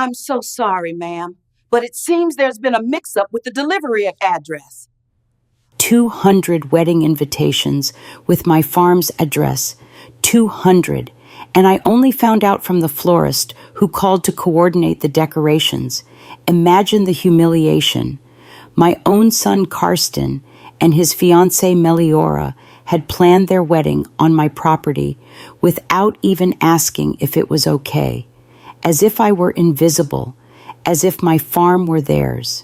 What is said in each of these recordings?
I'm so sorry, ma'am, but it seems there's been a mix-up with the delivery address. 200 wedding invitations with my farm's address. 200. And I only found out from the florist who called to coordinate the decorations. Imagine the humiliation. My own son Carsten and his fiancée Meliora had planned their wedding on my property without even asking if it was okay, as if I were invisible, as if my farm were theirs.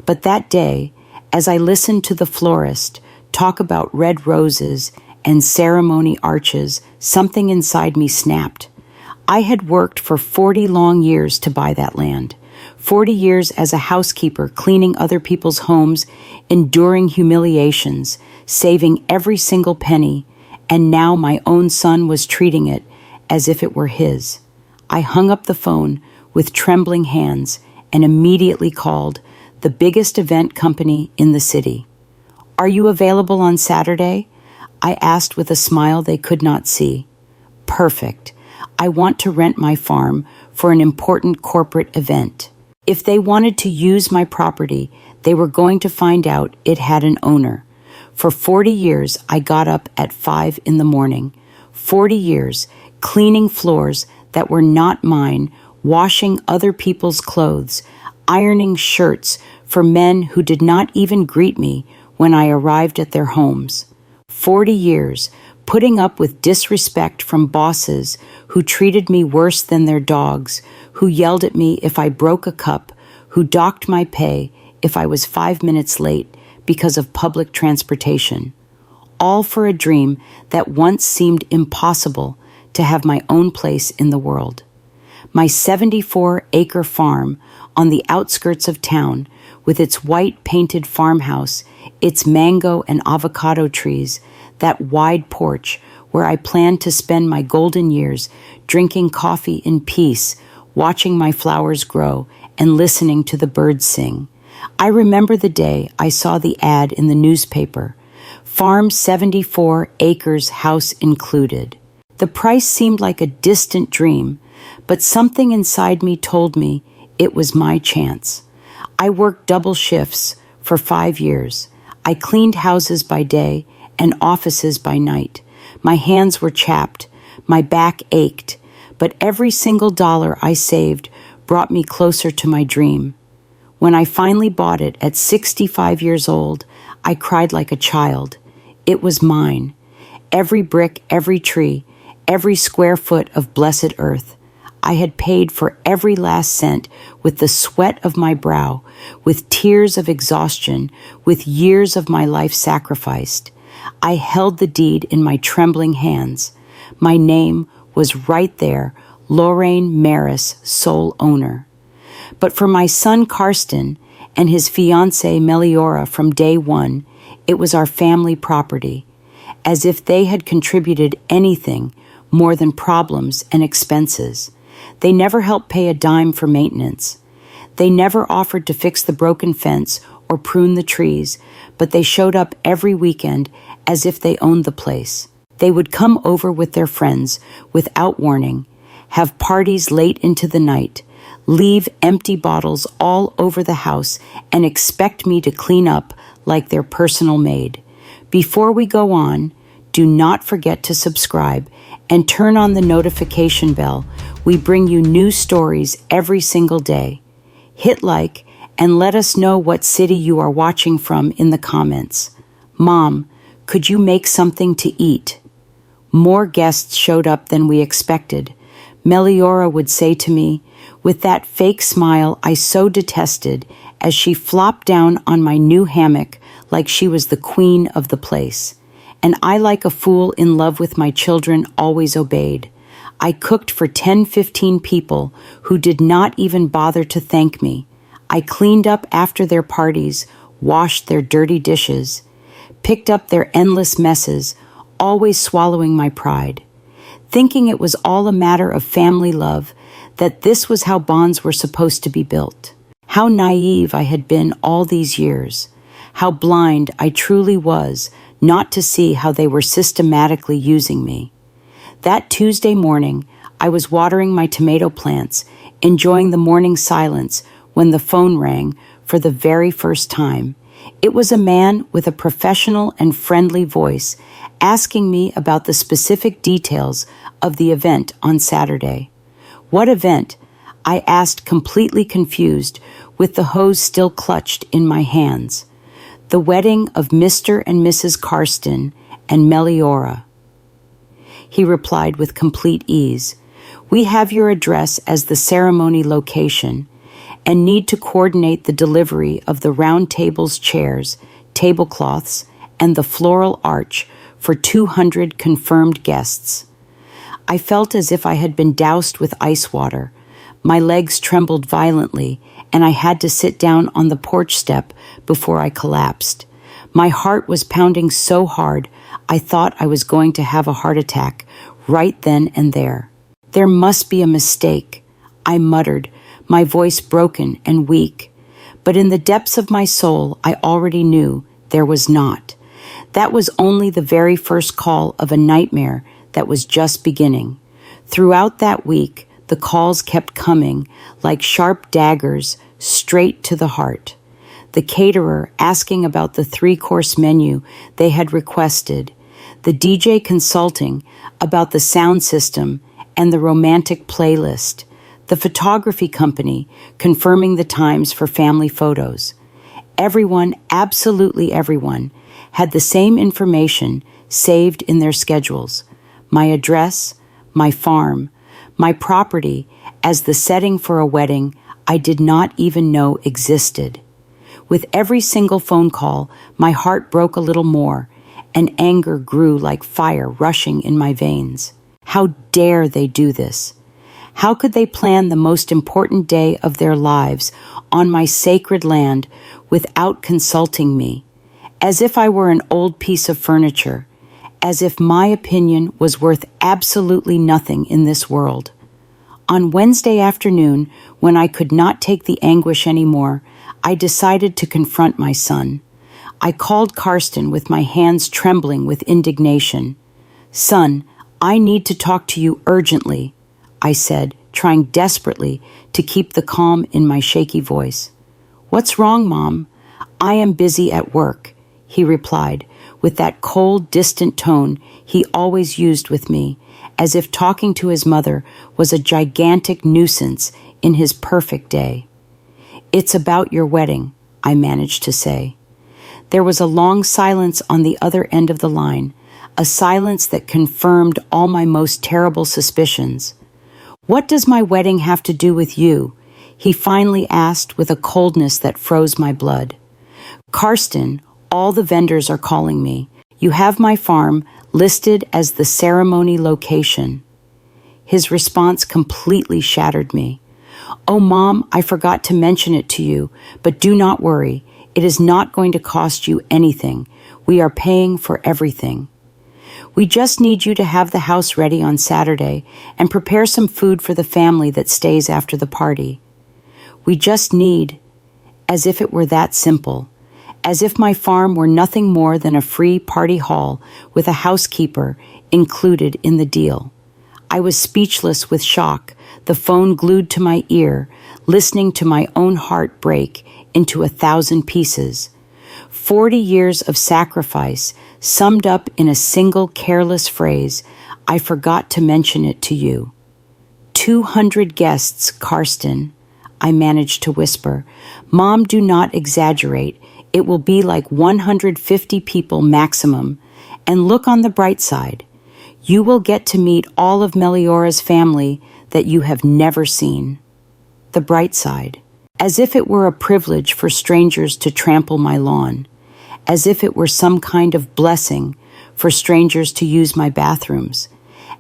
But that day, as I listened to the florist talk about red roses and ceremony arches, something inside me snapped. I had worked for 40 long years to buy that land. 40 years as a housekeeper, cleaning other people's homes, enduring humiliations, saving every single penny, and now my own son was treating it as if it were his. I hung up the phone with trembling hands and immediately called the biggest event company in the city. "Are you available on Saturday?" I asked with a smile they could not see. "Perfect. I want to rent my farm for an important corporate event." If they wanted to use my property, they were going to find out it had an owner. For 40 years, I got up at 5 in the morning. 40 years, cleaning floors that were not mine, washing other people's clothes, ironing shirts for men who did not even greet me when I arrived at their homes. 40 years, putting up with disrespect from bosses who treated me worse than their dogs, who yelled at me if I broke a cup, who docked my pay if I was 5 minutes late because of public transportation. All for a dream that once seemed impossible, to have my own place in the world. My 74-acre farm on the outskirts of town, with its white painted farmhouse, its mango and avocado trees, that wide porch where I planned to spend my golden years drinking coffee in peace, watching my flowers grow, and listening to the birds sing. I remember the day I saw the ad in the newspaper, farm 74 acres, house included. The price seemed like a distant dream, but something inside me told me it was my chance. I worked double shifts for 5 years. I cleaned houses by day and offices by night. My hands were chapped, my back ached, but every single dollar I saved brought me closer to my dream. When I finally bought it at 65 years old, I cried like a child. It was mine. Every brick, every tree, every square foot of blessed earth. I had paid for every last cent with the sweat of my brow, with tears of exhaustion, with years of my life sacrificed. I held the deed in my trembling hands. My name was right there, Lorraine Maris, sole owner. But for my son Carsten and his fiancée Meliora from day one, it was our family property, as if they had contributed anything more than problems and expenses. They never helped pay a dime for maintenance. They never offered to fix the broken fence or prune the trees, but they showed up every weekend as if they owned the place. They would come over with their friends without warning, have parties late into the night, leave empty bottles all over the house, and expect me to clean up like their personal maid. Before we go on, do not forget to subscribe and turn on the notification bell. We bring you new stories every single day. Hit like and let us know what city you are watching from in the comments. Mom, could you make something to eat? More guests showed up than we expected. Meliora would say to me, with that fake smile I so detested, as she flopped down on my new hammock like she was the queen of the place. And I, like a fool in love with my children, always obeyed. I cooked for 10-15 people who did not even bother to thank me. I cleaned up after their parties, washed their dirty dishes, picked up their endless messes, always swallowing my pride, thinking it was all a matter of family love, that this was how bonds were supposed to be built. How naive I had been all these years. How blind I truly was not to see how they were systematically using me. That Tuesday morning, I was watering my tomato plants, enjoying the morning silence when the phone rang for the very first time. It was a man with a professional and friendly voice asking me about the specific details of the event on Saturday. What event? I asked, completely confused, with the hose still clutched in my hands. The wedding of Mr. and Mrs. Carsten and Meliora. He replied with complete ease. We have your address as the ceremony location and need to coordinate the delivery of the round tables, chairs, tablecloths, and the floral arch for 200 confirmed guests. I felt as if I had been doused with ice water. My legs trembled violently, and I had to sit down on the porch step before I collapsed. My heart was pounding so hard, I thought I was going to have a heart attack right then and there. There must be a mistake, I muttered, my voice broken and weak. But in the depths of my soul, I already knew there was not. That was only the very first call of a nightmare that was just beginning. Throughout that week, the calls kept coming like sharp daggers straight to the heart. The caterer asking about the 3-course menu they had requested, the DJ consulting about the sound system and the romantic playlist, the photography company confirming the times for family photos. Everyone, absolutely everyone, had the same information saved in their schedules. My address, my farm, my property as the setting for a wedding I did not even know existed. With every single phone call, my heart broke a little more, and anger grew like fire rushing in my veins. How dare they do this? How could they plan the most important day of their lives on my sacred land without consulting me? As if I were an old piece of furniture, as if my opinion was worth absolutely nothing in this world. On Wednesday afternoon, when I could not take the anguish anymore, I decided to confront my son. I called Carsten with my hands trembling with indignation. Son, I need to talk to you urgently, I said, trying desperately to keep the calm in my shaky voice. What's wrong, Mom? I am busy at work, he replied, with that cold, distant tone he always used with me, as if talking to his mother was a gigantic nuisance in his perfect day. It's about your wedding, I managed to say. There was a long silence on the other end of the line, a silence that confirmed all my most terrible suspicions. What does my wedding have to do with you? He finally asked with a coldness that froze my blood. Carsten, all the vendors are calling me. You have my farm listed as the ceremony location. His response completely shattered me. Oh, Mom, I forgot to mention it to you, but do not worry. It is not going to cost you anything. We are paying for everything. We just need you to have the house ready on Saturday and prepare some food for the family that stays after the party. We just need, as if it were that simple, as if my farm were nothing more than a free party hall with a housekeeper included in the deal. I was speechless with shock, the phone glued to my ear, listening to my own heart break into 1,000 pieces. 40 years of sacrifice summed up in a single careless phrase. I forgot to mention it to you. 200 guests, Carsten, I managed to whisper. Mom, do not exaggerate. It will be like 150 people maximum. And look on the bright side. You will get to meet all of Meliora's family that you have never seen. The bright side. As if it were a privilege for strangers to trample my lawn. As if it were some kind of blessing for strangers to use my bathrooms.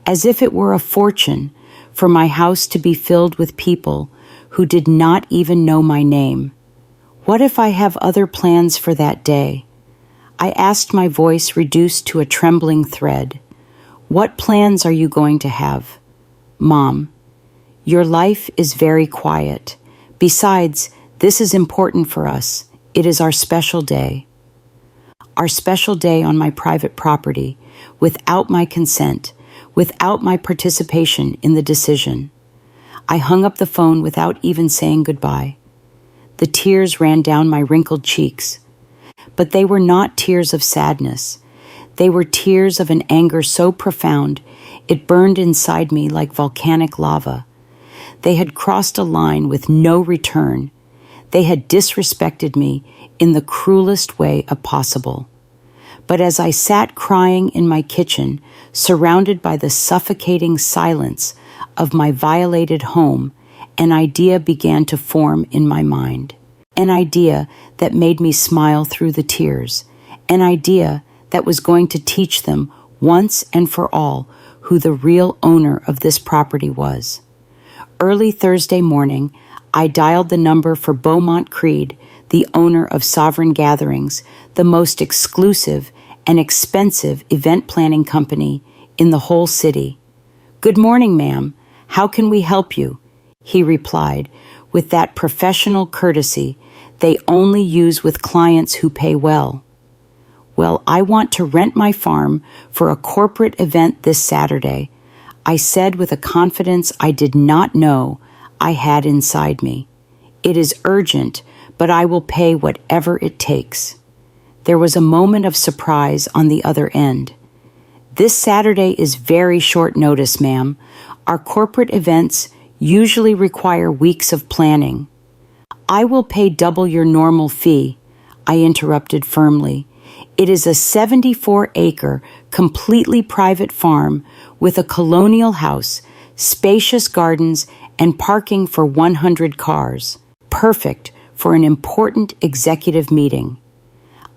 As if it were a fortune for my house to be filled with people who did not even know my name. What if I have other plans for that day? I asked, my voice reduced to a trembling thread. What plans are you going to have? Mom, your life is very quiet. Besides, this is important for us. It is our special day. Our special day on my private property, without my consent, without my participation in the decision. I hung up the phone without even saying goodbye. The tears ran down my wrinkled cheeks, but they were not tears of sadness. They were tears of an anger so profound it burned inside me like volcanic lava. They had crossed a line with no return. They had disrespected me in the cruelest way possible. But as I sat crying in my kitchen, surrounded by the suffocating silence of my violated home, an idea began to form in my mind. An idea that made me smile through the tears. An idea that was going to teach them once and for all who the real owner of this property was. Early Thursday morning, I dialed the number for Beaumont Creed, the owner of Sovereign Gatherings, the most exclusive and expensive event planning company in the whole city. "Good morning, ma'am. How can we help you?" he replied with that professional courtesy they only use with clients who pay well. "Well, I want to rent my farm for a corporate event this Saturday," I said with a confidence I did not know I had inside me. "It is urgent, but I will pay whatever it takes." There was a moment of surprise on the other end. "This Saturday is very short notice, ma'am. Our corporate events usually require weeks of planning." "I will pay double your normal fee," I interrupted firmly. "It is a 74-acre, completely private farm with a colonial house, spacious gardens, and parking for 100 cars. Perfect for an important executive meeting."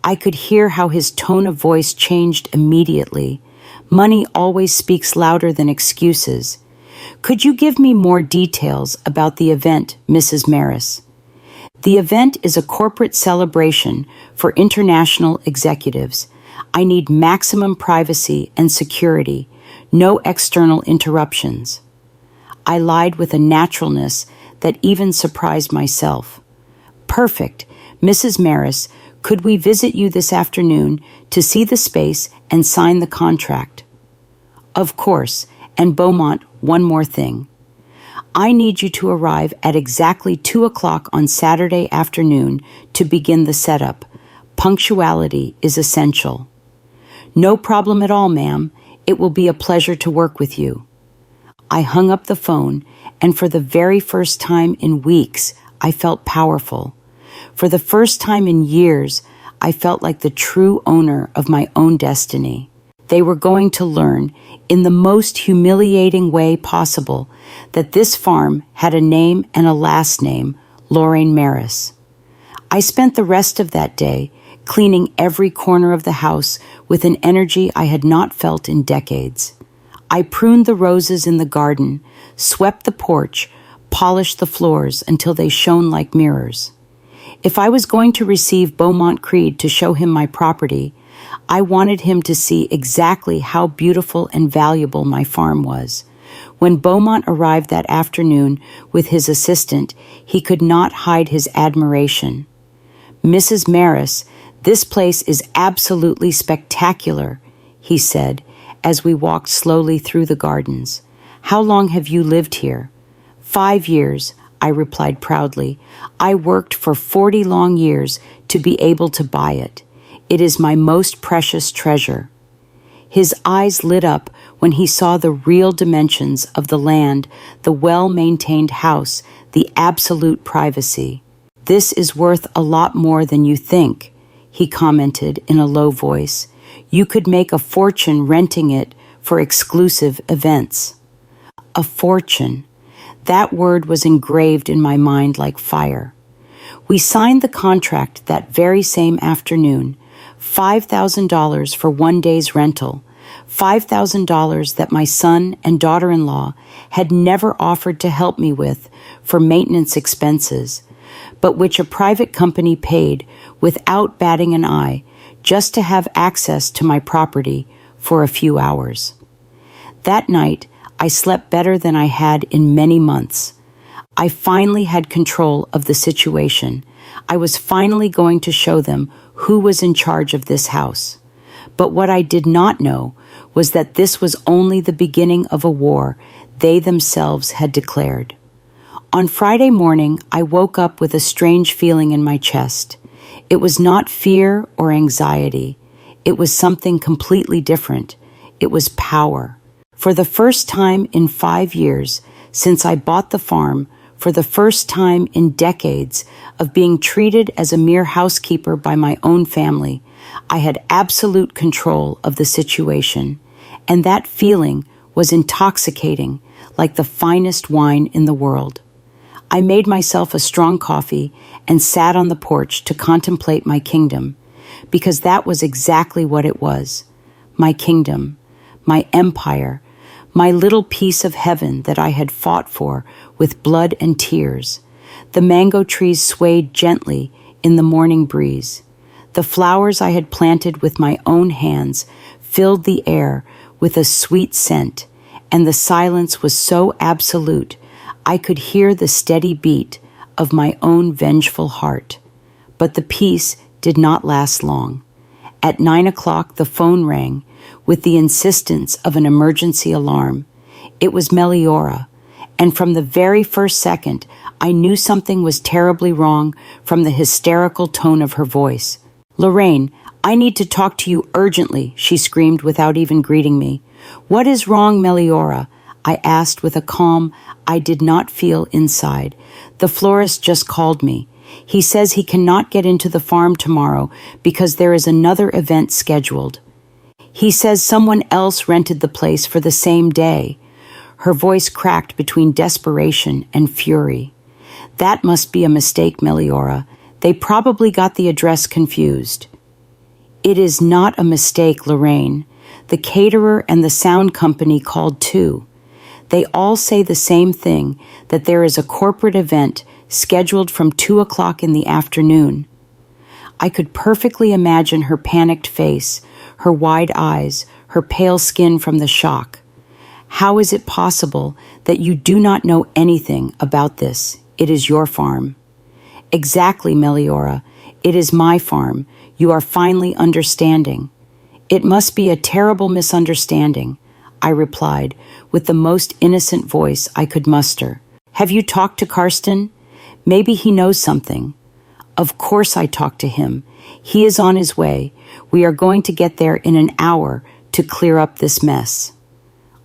I could hear how his tone of voice changed immediately. Money always speaks louder than excuses. "Could you give me more details about the event, Mrs. Maris?" "The event is a corporate celebration for international executives. I need maximum privacy and security, no external interruptions." I lied with a naturalness that even surprised myself. "Perfect. Mrs. Maris, could we visit you this afternoon to see the space and sign the contract?" "Of course. And Beaumont, one more thing. I need you to arrive at exactly 2 o'clock on Saturday afternoon to begin the setup. Punctuality is essential." "No problem at all, ma'am. It will be a pleasure to work with you." I hung up the phone, and for the very first time in weeks, I felt powerful. For the first time in years, I felt like the true owner of my own destiny. They were going to learn, in the most humiliating way possible, that this farm had a name and a last name, Lorraine Maris. I spent the rest of that day cleaning every corner of the house with an energy I had not felt in decades. I pruned the roses in the garden, swept the porch, polished the floors until they shone like mirrors. If I was going to receive Beaumont Creed to show him my property, I wanted him to see exactly how beautiful and valuable my farm was. When Beaumont arrived that afternoon with his assistant, he could not hide his admiration. "Mrs. Maris, this place is absolutely spectacular," he said as we walked slowly through the gardens. "How long have you lived here?" 5 years, I replied proudly. "I worked for 40 long years to be able to buy it. It is my most precious treasure." His eyes lit up when he saw the real dimensions of the land, the well-maintained house, the absolute privacy. "This is worth a lot more than you think," he commented in a low voice. "You could make a fortune renting it for exclusive events." A fortune. That word was engraved in my mind like fire. We signed the contract that very same afternoon. $5,000 for 1 day's rental, $5,000 that my son and daughter-in-law had never offered to help me with for maintenance expenses, but which a private company paid without batting an eye, just to have access to my property for a few hours. That night, I slept better than I had in many months. I finally had control of the situation. I was finally going to show them who was in charge of this house. But what I did not know was that this was only the beginning of a war they themselves had declared. On Friday morning, I woke up with a strange feeling in my chest. It was not fear or anxiety. It was something completely different. It was power. For the first time in 5 years, since I bought the farm, for the first time in decades of being treated as a mere housekeeper by my own family, I had absolute control of the situation, and that feeling was intoxicating, like the finest wine in the world. I made myself a strong coffee and sat on the porch to contemplate my kingdom, because that was exactly what it was. My kingdom, my empire, my little piece of heaven that I had fought for with blood and tears. The mango trees swayed gently in the morning breeze. The flowers I had planted with my own hands filled the air with a sweet scent, and the silence was so absolute I could hear the steady beat of my own vengeful heart. But the peace did not last long. At 9 o'clock, the phone rang with the insistence of an emergency alarm. It was Meliora, and from the very first second, I knew something was terribly wrong from the hysterical tone of her voice. "Lorraine, I need to talk to you urgently," she screamed without even greeting me. "What is wrong, Meliora?" I asked with a calm I did not feel inside. "The florist just called me. He says he cannot get into the farm tomorrow because there is another event scheduled. He says someone else rented the place for the same day." Her voice cracked between desperation and fury. "That must be a mistake, Meliora. They probably got the address confused." "It is not a mistake, Lorraine. The caterer and the sound company called too. They all say the same thing, that there is a corporate event scheduled from 2 o'clock in the afternoon." I could perfectly imagine her panicked face, her wide eyes, her pale skin from the shock. "How is it possible that you do not know anything about this? It is your farm." "Exactly, Meliora. It is my farm. You are finally understanding." "It must be a terrible misunderstanding," I replied with the most innocent voice I could muster. "Have you talked to Carsten? Maybe he knows something." "Of course I talked to him. He is on his way. We are going to get there in an hour to clear up this mess."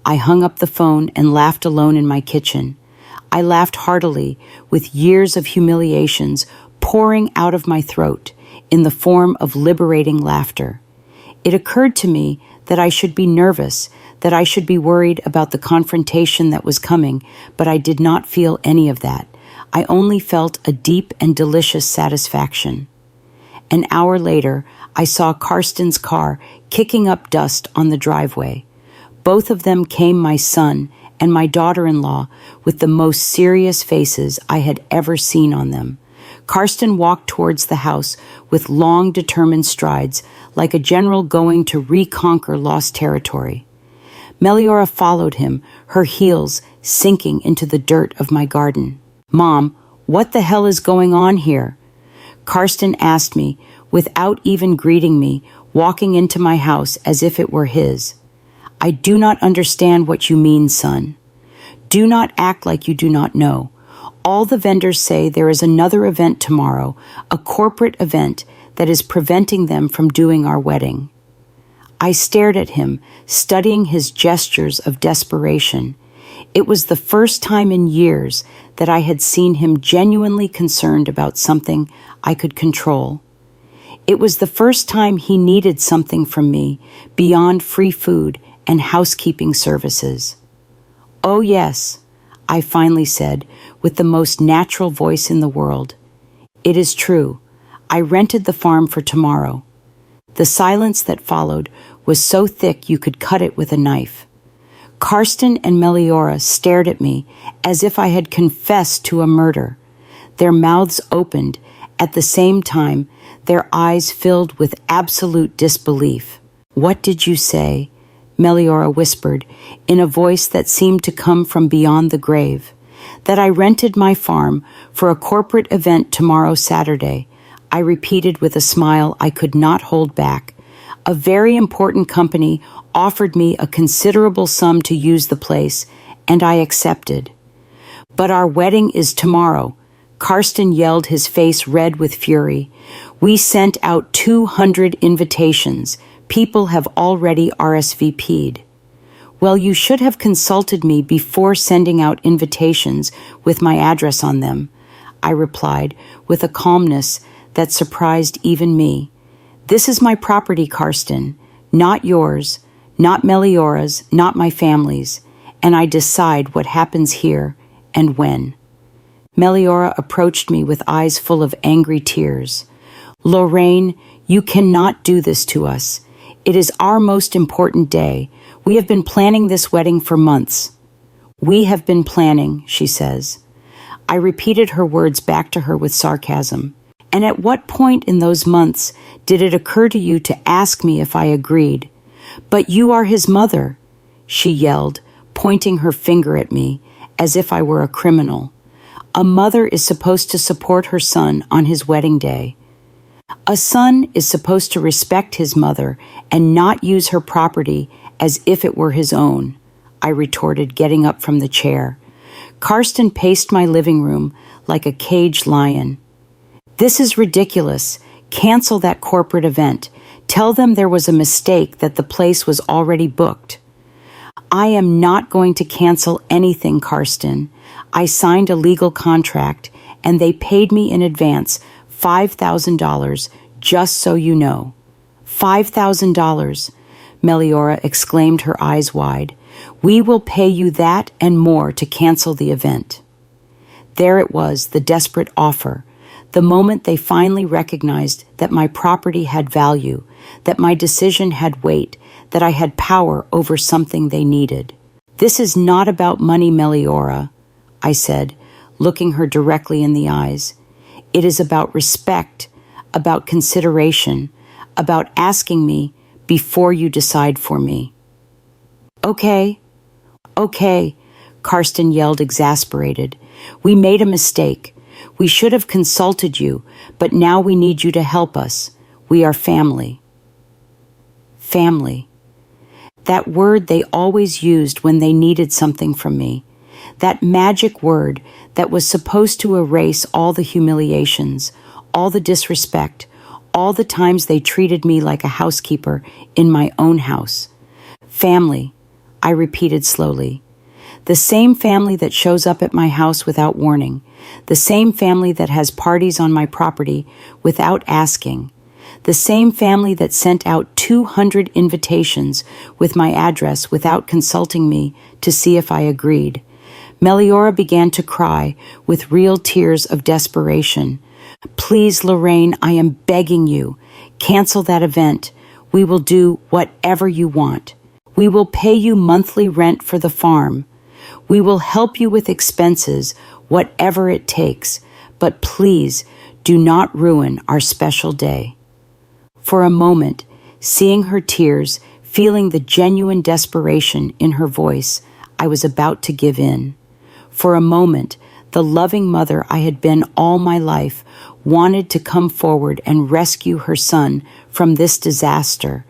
I hung up the phone and laughed alone in my kitchen. I laughed heartily, with years of humiliations pouring out of my throat in the form of liberating laughter. It occurred to me that I should be nervous, that I should be worried about the confrontation that was coming, but I did not feel any of that. I only felt a deep and delicious satisfaction. An hour later, I saw Carsten's car kicking up dust on the driveway. Both of them came my son and my daughter-in-law with the most serious faces I had ever seen on them. Carsten walked towards the house with long, determined strides, like a general going to reconquer lost territory. Meliora followed him, her heels sinking into the dirt of my garden. "Mom, what the hell is going on here?" Carsten asked me, without even greeting me, walking into my house as if it were his. "I do not understand what you mean, son." "Do not act like you do not know. All the vendors say there is another event tomorrow, a corporate event that is preventing them from doing our wedding." I stared at him, studying his gestures of desperation. It was the first time in years that I had seen him genuinely concerned about something I could control. It was the first time he needed something from me beyond free food and housekeeping services. "Oh yes," I finally said with the most natural voice in the world. "It is true. I rented the farm for tomorrow." The silence that followed was so thick you could cut it with a knife. Carsten and Meliora stared at me as if I had confessed to a murder. Their mouths opened. At the same time, their eyes filled with absolute disbelief. "What did you say?" Meliora whispered, in a voice that seemed to come from beyond the grave. "That I rented my farm for a corporate event tomorrow Saturday," I repeated with a smile I could not hold back. A very important company offered me a considerable sum to use the place, and I accepted. But our wedding is tomorrow. Carsten yelled, his face red with fury. We sent out 200 invitations. People have already RSVP'd. Well, you should have consulted me before sending out invitations with my address on them, I replied with a calmness that surprised even me. This is my property, Carsten, not yours, not Meliora's, not my family's, and I decide what happens here and when. Meliora approached me with eyes full of angry tears. Lorraine, you cannot do this to us. It is our most important day. We have been planning this wedding for months. We have been planning, she says. I repeated her words back to her with sarcasm. And at what point in those months did it occur to you to ask me if I agreed? But you are his mother, she yelled, pointing her finger at me as if I were a criminal. A mother is supposed to support her son on his wedding day. A son is supposed to respect his mother and not use her property as if it were his own, I retorted, getting up from the chair. Carsten paced my living room like a caged lion. This is ridiculous. Cancel that corporate event. Tell them there was a mistake, that the place was already booked. I am not going to cancel anything, Carsten. I signed a legal contract, and they paid me in advance $5,000, just so you know. $5,000, Meliora exclaimed, her eyes wide. We will pay you that and more to cancel the event. There it was, the desperate offer, the moment they finally recognized that my property had value, that my decision had weight, that I had power over something they needed. This is not about money, Meliora, I said, looking her directly in the eyes. It is about respect, about consideration, about asking me before you decide for me. Okay, Carsten yelled, exasperated. We made a mistake. We should have consulted you, but now we need you to help us. We are family. Family. That word they always used when they needed something from me. That magic word that was supposed to erase all the humiliations, all the disrespect, all the times they treated me like a housekeeper in my own house. Family, I repeated slowly. The same family that shows up at my house without warning. The same family that has parties on my property without asking. The same family that sent out 200 invitations with my address without consulting me to see if I agreed. Meliora began to cry with real tears of desperation. Please, Lorraine, I am begging you. Cancel that event. We will do whatever you want. We will pay you monthly rent for the farm. We will help you with expenses, whatever it takes. But please, do not ruin our special day. For a moment, seeing her tears, feeling the genuine desperation in her voice, I was about to give in. For a moment, the loving mother I had been all my life wanted to come forward and rescue her son from this disaster.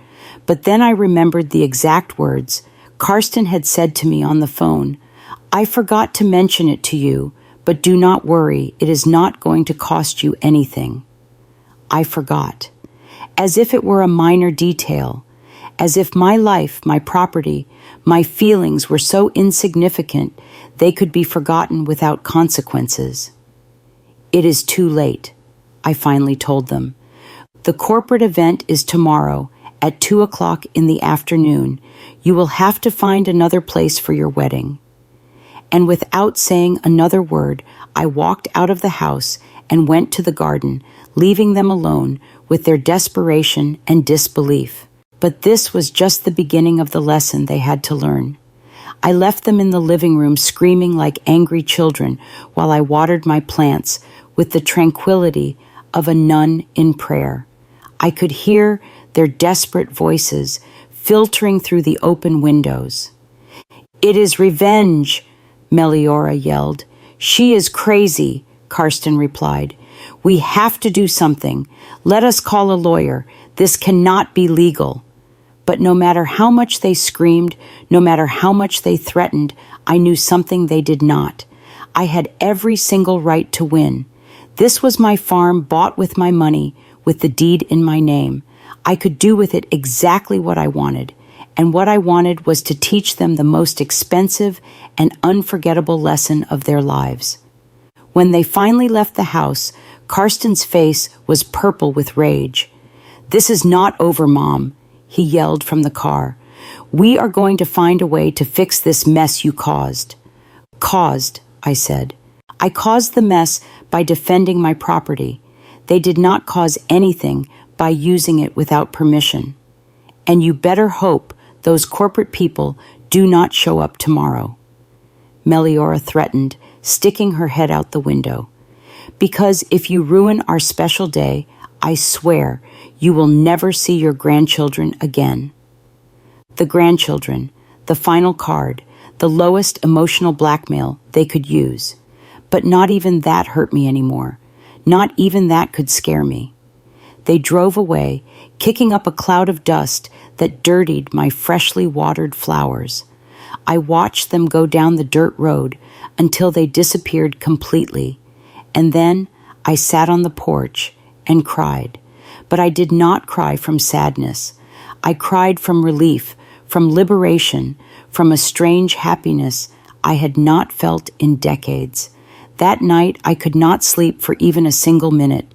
But then I remembered the exact words Carsten had said to me on the phone. I forgot to mention it to you, but do not worry, it is not going to cost you anything. I forgot. As if it were a minor detail. As if my life, my property, my feelings were so insignificant they could be forgotten without consequences. It is too late, I finally told them. The corporate event is tomorrow at 2:00 in the afternoon. You will have to find another place for your wedding. And without saying another word, I walked out of the house and went to the garden, leaving them alone with their desperation and disbelief. But this was just the beginning of the lesson they had to learn. I left them in the living room screaming like angry children while I watered my plants with the tranquility of a nun in prayer. I could hear their desperate voices filtering through the open windows. It is revenge, Meliora yelled. She is crazy, Carsten replied. We have to do something. Let us call a lawyer. This cannot be legal. But no matter how much they screamed, no matter how much they threatened, I knew something they did not. I had every single right to win. This was my farm bought with my money, with the deed in my name. I could do with it exactly what I wanted, and what I wanted was to teach them the most expensive and unforgettable lesson of their lives. When they finally left the house, Carsten's face was purple with rage. "This is not over, Mom," he yelled from the car. "We are going to find a way to fix this mess you caused." "Caused," I said. "I caused the mess by defending my property. They did not cause anything by using it without permission. And you better hope those corporate people do not show up tomorrow." Meliora threatened, sticking her head out the window. "Because if you ruin our special day, I swear you will never see your grandchildren again." The grandchildren, the final card, the lowest emotional blackmail they could use. But not even that hurt me anymore. Not even that could scare me. They drove away, kicking up a cloud of dust that dirtied my freshly watered flowers. I watched them go down the dirt road until they disappeared completely, and then I sat on the porch and cried. But I did not cry from sadness. I cried from relief, from liberation, from a strange happiness I had not felt in decades. That night I could not sleep for even a single minute,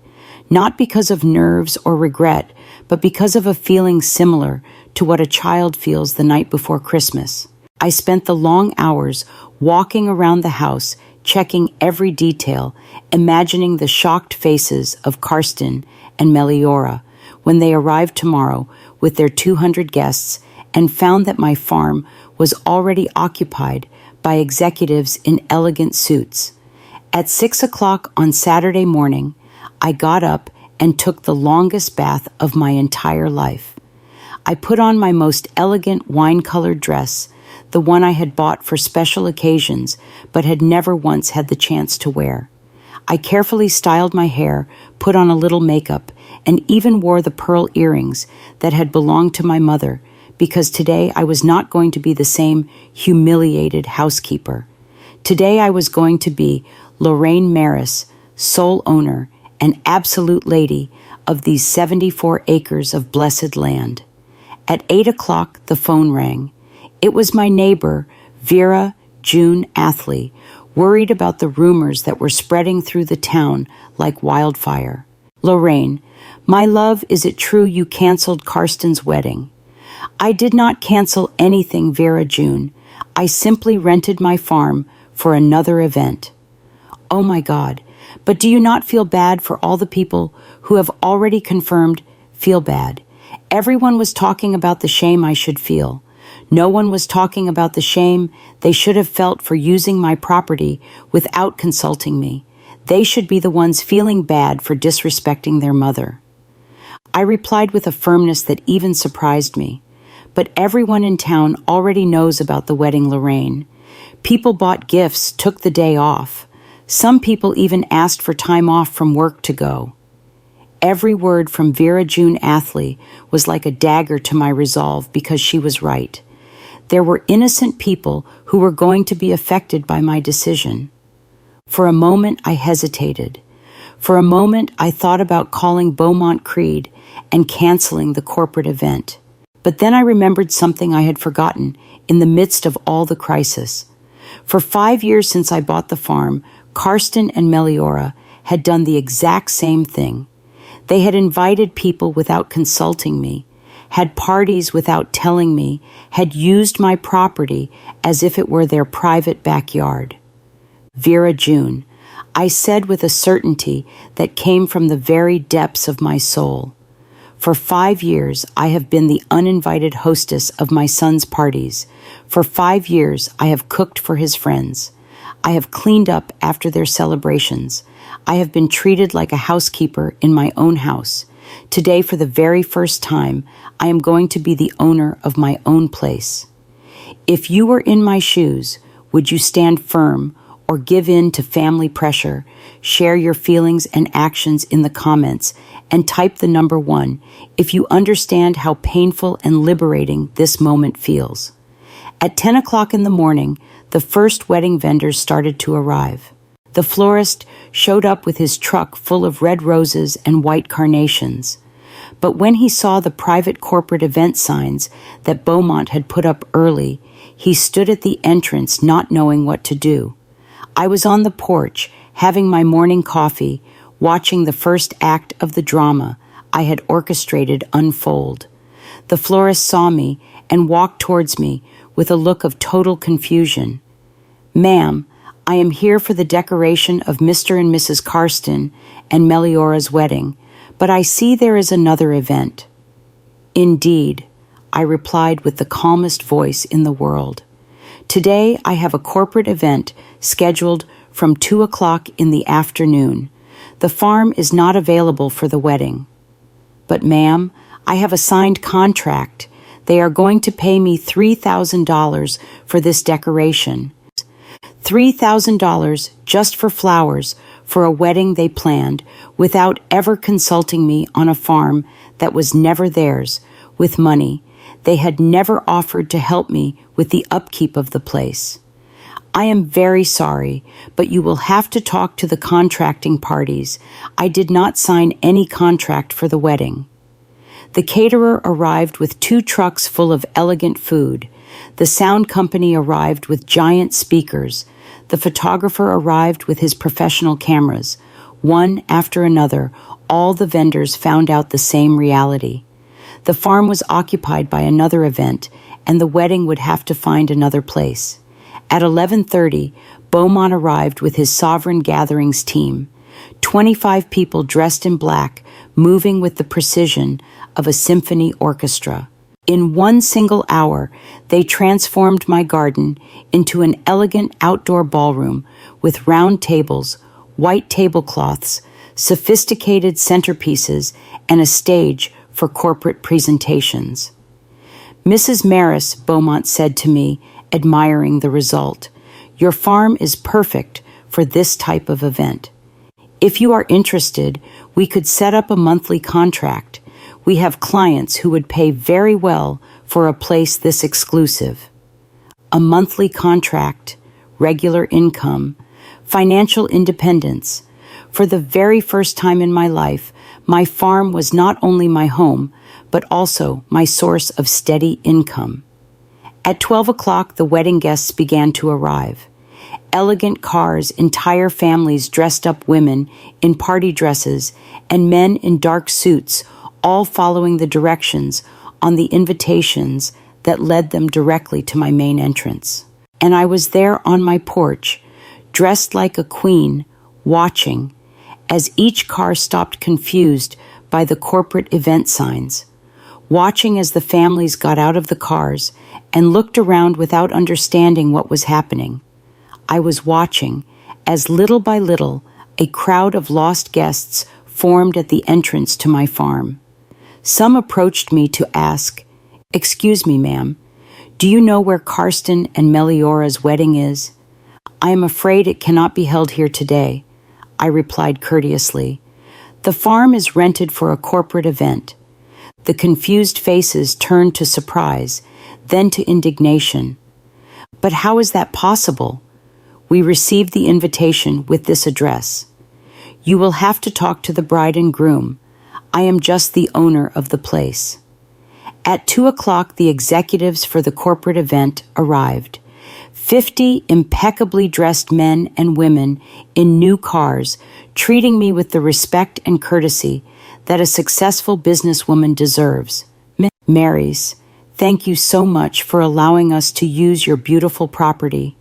not because of nerves or regret, but because of a feeling similar to what a child feels the night before Christmas. I spent the long hours walking around the house, checking every detail, imagining the shocked faces of Carsten and Meliora when they arrived tomorrow with their 200 guests and found that my farm was already occupied by executives in elegant suits. At 6 o'clock on Saturday morning, I got up and took the longest bath of my entire life. I put on my most elegant wine-colored dress, the one I had bought for special occasions but had never once had the chance to wear. I carefully styled my hair, put on a little makeup, and even wore the pearl earrings that had belonged to my mother, because today I was not going to be the same humiliated housekeeper. Today I was going to be Lorraine Maris, sole owner and absolute lady of these 74 acres of blessed land. At 8 o'clock, the phone rang. It was my neighbor, Vera June Athley, worried about the rumors that were spreading through the town like wildfire. "Lorraine, my love, is it true you canceled Carsten's wedding?" "I did not cancel anything, Vera June. I simply rented my farm for another event." "Oh my God, but do you not feel bad for all the people who have already confirmed feel bad? Everyone was talking about the shame I should feel. No one was talking about the shame they should have felt for using my property without consulting me. They should be the ones feeling bad for disrespecting their mother." I replied with a firmness that even surprised me. "But everyone in town already knows about the wedding, Lorraine. People bought gifts, took the day off. Some people even asked for time off from work to go." Every word from Vera June Athley was like a dagger to my resolve because she was right. There were innocent people who were going to be affected by my decision. For a moment, I hesitated. For a moment, I thought about calling Beaumont Creed and canceling the corporate event. But then I remembered something I had forgotten in the midst of all the crisis. For 5 years since I bought the farm, Carsten and Meliora had done the exact same thing. They had invited people without consulting me, had parties without telling me, had used my property as if it were their private backyard. "Vera June," I said with a certainty that came from the very depths of my soul. For 5 years, I have been the uninvited hostess of my son's parties. For 5 years, I have cooked for his friends. I have cleaned up after their celebrations. I have been treated like a housekeeper in my own house. Today, for the very first time, I am going to be the owner of my own place. If you were in my shoes, would you stand firm or give in to family pressure, share your feelings and actions in the comments and type the number 1 if you understand how painful and liberating this moment feels. At 10 o'clock in the morning, the first wedding vendors started to arrive. The florist showed up with his truck full of red roses and white carnations. But when he saw the private corporate event signs that Beaumont had put up early, he stood at the entrance not knowing what to do. I was on the porch, having my morning coffee, watching the first act of the drama I had orchestrated unfold. The florist saw me and walked towards me with a look of total confusion. "Ma'am, I am here for the decoration of Mr. and Mrs. Carsten and Meliora's wedding, but I see there is another event." "Indeed," I replied with the calmest voice in the world. "Today I have a corporate event scheduled from 2 o'clock in the afternoon. The farm is not available for the wedding." "But ma'am, I have a signed contract. They are going to pay me $3,000 for this decoration." $3,000 just for flowers for a wedding they planned without ever consulting me on a farm that was never theirs, with money they had never offered to help me with the upkeep of the place. "I am very sorry, but you will have to talk to the contracting parties. I did not sign any contract for the wedding." The caterer arrived with 2 trucks full of elegant food. The sound company arrived with giant speakers. The photographer arrived with his professional cameras. One after another, all the vendors found out the same reality. The farm was occupied by another event, and the wedding would have to find another place. At 11:30, Beaumont arrived with his Sovereign Gatherings team. 25 people dressed in black, moving with the precision of a symphony orchestra. In 1 single hour, they transformed my garden into an elegant outdoor ballroom with round tables, white tablecloths, sophisticated centerpieces, and a stage for corporate presentations. "Mrs. Maris," Beaumont said to me, admiring the result, "your farm is perfect for this type of event. If you are interested, we could set up a monthly contract. We have clients who would pay very well for a place this exclusive." A monthly contract, regular income, financial independence. For the very first time in my life, my farm was not only my home, but also my source of steady income. At 12 o'clock, the wedding guests began to arrive. Elegant cars, entire families dressed up, women in party dresses, and men in dark suits, all following the directions on the invitations that led them directly to my main entrance. And I was there on my porch, dressed like a queen, watching, as each car stopped confused by the corporate event signs, watching as the families got out of the cars and looked around without understanding what was happening. I was watching as little by little a crowd of lost guests formed at the entrance to my farm. Some approached me to ask, "Excuse me, ma'am, do you know where Carsten and Meliora's wedding is?" "I am afraid it cannot be held here today," I replied courteously. "The farm is rented for a corporate event." The confused faces turned to surprise, then to indignation. "But how is that possible? We received the invitation with this address." "You will have to talk to the bride and groom. I am just the owner of the place." At 2 o'clock, the executives for the corporate event arrived. 50 impeccably dressed men and women in new cars, treating me with the respect and courtesy that a successful businesswoman deserves. "Marys, thank you so much for allowing us to use your beautiful property,"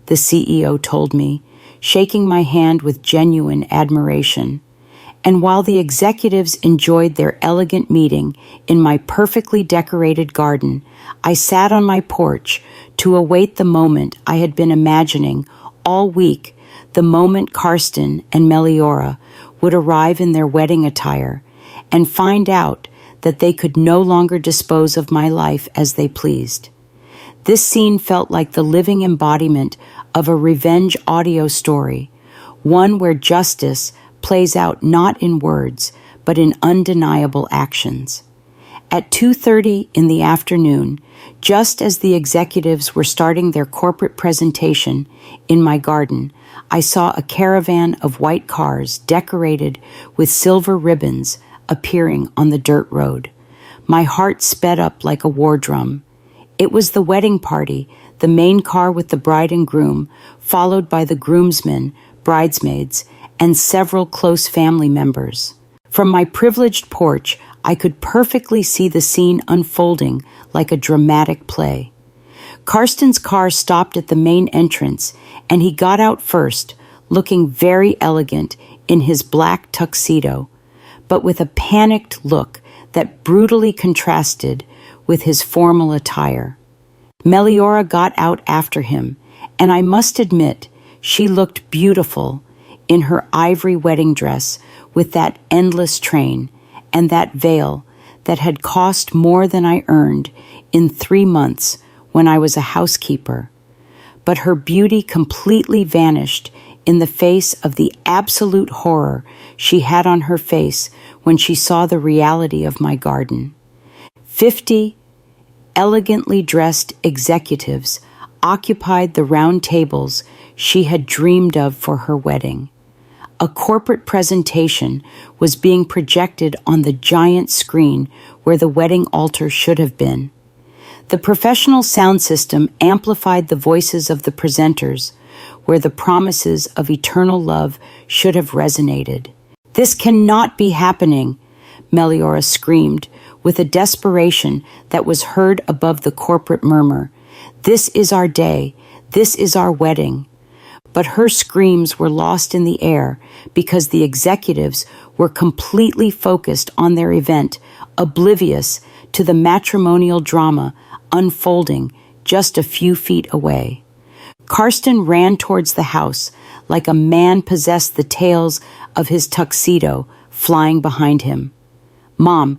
the CEO told me, shaking my hand with genuine admiration. And while the executives enjoyed their elegant meeting in my perfectly decorated garden, I sat on my porch to await the moment I had been imagining all week, the moment Carsten and Meliora would arrive in their wedding attire and find out that they could no longer dispose of my life as they pleased. This scene felt like the living embodiment of a revenge audio story, one where justice plays out not in words, but in undeniable actions. At 2:30 in the afternoon, just as the executives were starting their corporate presentation in my garden, I saw a caravan of white cars decorated with silver ribbons appearing on the dirt road. My heart sped up like a war drum. It was the wedding party, the main car with the bride and groom, followed by the groomsmen, bridesmaids, and several close family members. From my privileged porch, I could perfectly see the scene unfolding like a dramatic play. Carsten's car stopped at the main entrance, and he got out first, looking very elegant in his black tuxedo, but with a panicked look that brutally contrasted with his formal attire. Meliora got out after him, and I must admit, she looked beautiful in her ivory wedding dress with that endless train and that veil that had cost more than I earned in 3 months when I was a housekeeper. But her beauty completely vanished in the face of the absolute horror she had on her face when she saw the reality of my garden. 50 elegantly dressed executives occupied the round tables she had dreamed of for her wedding. A corporate presentation was being projected on the giant screen where the wedding altar should have been. The professional sound system amplified the voices of the presenters where the promises of eternal love should have resonated. "This cannot be happening," Meliora screamed with a desperation that was heard above the corporate murmur. "This is our day. This is our wedding." But her screams were lost in the air because the executives were completely focused on their event, oblivious to the matrimonial drama unfolding just a few feet away. Carsten ran towards the house like a man possessed, the tails of his tuxedo flying behind him. Mom,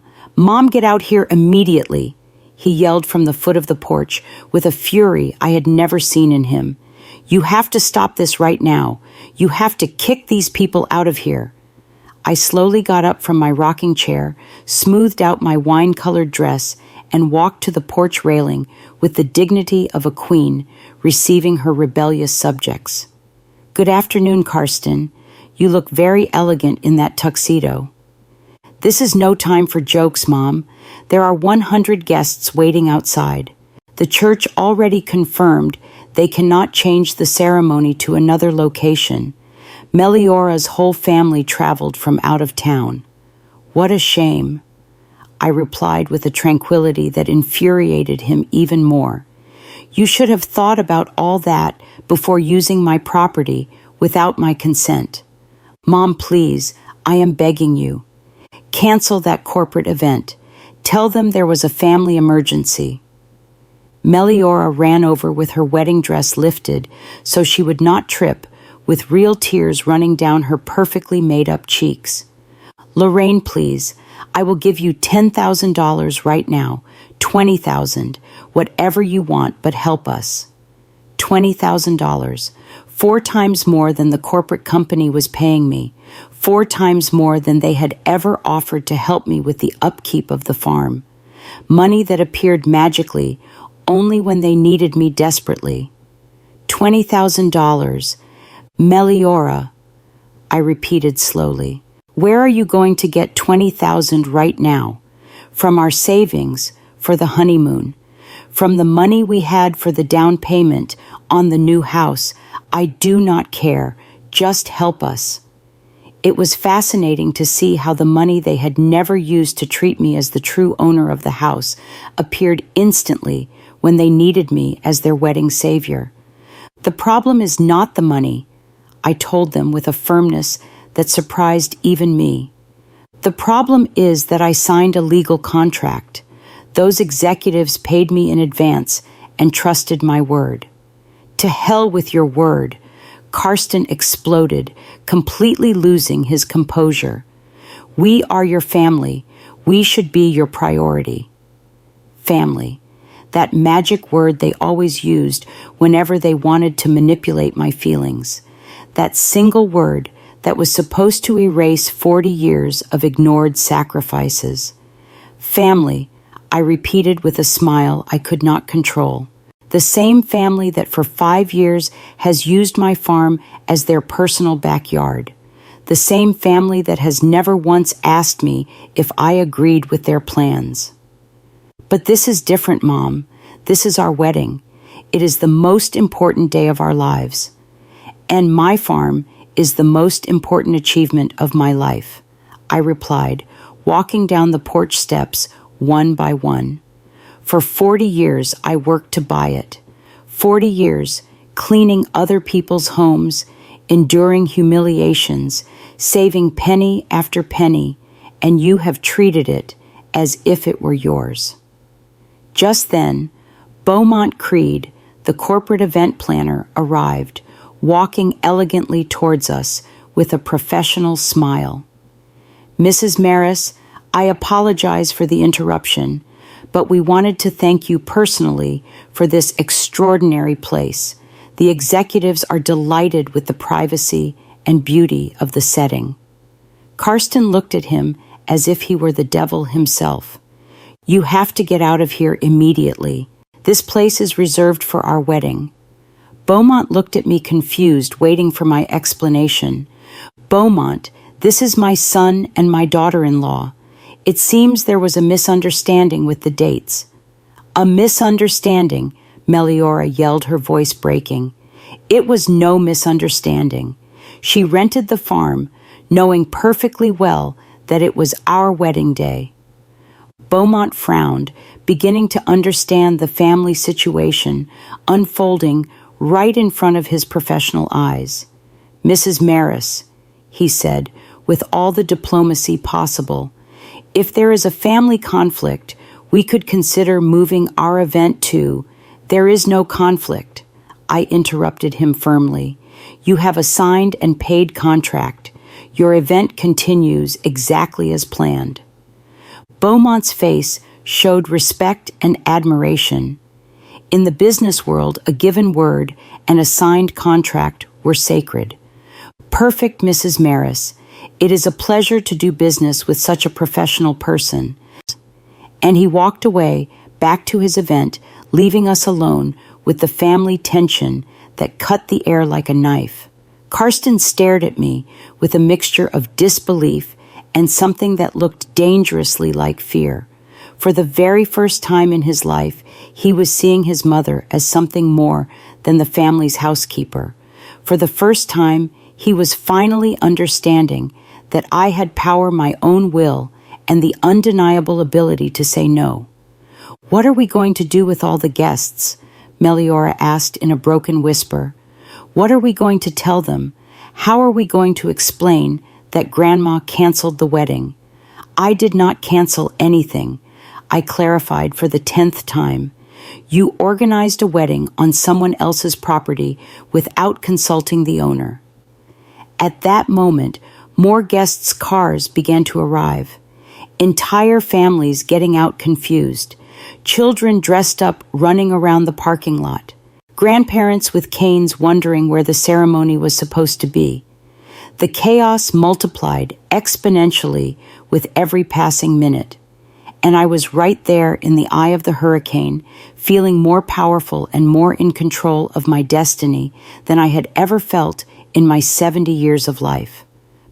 get out here immediately," he yelled from the foot of the porch with a fury I had never seen in him. "You have to stop this right now. You have to kick these people out of here." I slowly got up from my rocking chair, smoothed out my wine-colored dress, and walked to the porch railing with the dignity of a queen receiving her rebellious subjects. "Good afternoon, Carsten. You look very elegant in that tuxedo." "This is no time for jokes, Mom. There are 100 guests waiting outside. The church already confirmed they cannot change the ceremony to another location. Meliora's whole family traveled from out of town." "What a shame," I replied with a tranquility that infuriated him even more. "You should have thought about all that before using my property without my consent. Mom, please, I am begging you. Cancel that corporate event. Tell them there was a family emergency." Meliora ran over with her wedding dress lifted so she would not trip, with real tears running down her perfectly made-up cheeks. "Lorraine, please, I will give you $10,000 right now, 20,000, whatever you want, but help us." $20,000, 4 times more than the corporate company was paying me, 4 times more than they had ever offered to help me with the upkeep of the farm. Money that appeared magically only when they needed me desperately. $20,000. Meliora, I repeated slowly. "Where are you going to get 20,000 right now? From our savings for the honeymoon, from the money we had for the down payment on the new house. I do not care. Just help us." It was fascinating to see how the money they had never used to treat me as the true owner of the house appeared instantly when they needed me as their wedding savior. "The problem is not the money," I told them with a firmness that surprised even me. "The problem is that I signed a legal contract. Those executives paid me in advance and trusted my word." "To hell with your word," Carsten exploded, completely losing his composure. "We are your family. We should be your priority." Family. that magic word they always used whenever they wanted to manipulate my feelings. That single word that was supposed to erase 40 years of ignored sacrifices. Family, I repeated with a smile I could not control. The same family that for 5 years has used my farm as their personal backyard. The same family that has never once asked me if I agreed with their plans. But this is different, Mom. This is our wedding. It is the most important day of our lives. And my farm is the most important achievement of my life, I replied, walking down the porch steps one by one. For 40 years, I worked to buy it. 40 years, cleaning other people's homes, enduring humiliations, saving penny after penny, and you have treated it as if it were yours. Just then, Beaumont Creed, the corporate event planner, arrived, walking elegantly towards us with a professional smile. Mrs. Maris, I apologize for the interruption, but we wanted to thank you personally for this extraordinary place. The executives are delighted with the privacy and beauty of the setting. Carsten looked at him as if he were the devil himself. You have to get out of here immediately. This place is reserved for our wedding. Beaumont looked at me confused, waiting for my explanation. Beaumont, this is my son and my daughter-in-law. It seems there was a misunderstanding with the dates. A misunderstanding, Meliora yelled, her voice breaking. It was no misunderstanding. She rented the farm, knowing perfectly well that it was our wedding day. Beaumont frowned, beginning to understand the family situation unfolding right in front of his professional eyes. Mrs. Maris, he said, with all the diplomacy possible, if there is a family conflict, we could consider moving our event to. There is no conflict, I interrupted him firmly. You have a signed and paid contract. Your event continues exactly as planned. Beaumont's face showed respect and admiration. In the business world, a given word and a signed contract were sacred. Perfect, Mrs. Maris. It is a pleasure to do business with such a professional person. And he walked away, back to his event, leaving us alone with the family tension that cut the air like a knife. Carsten stared at me with a mixture of disbelief and something that looked dangerously like fear. For the very first time in his life, he was seeing his mother as something more than the family's housekeeper. For the first time, he was finally understanding that I had power my own will and the undeniable ability to say no. What are we going to do with all the guests? Meliora asked in a broken whisper. What are we going to tell them? How are we going to explain that Grandma canceled the wedding? I did not cancel anything, I clarified for the 10th time. You organized a wedding on someone else's property without consulting the owner. At that moment, more guests' cars began to arrive. Entire families getting out confused. Children dressed up running around the parking lot. Grandparents with canes wondering where the ceremony was supposed to be. The chaos multiplied exponentially with every passing minute. And I was right there in the eye of the hurricane, feeling more powerful and more in control of my destiny than I had ever felt in my 70 years of life.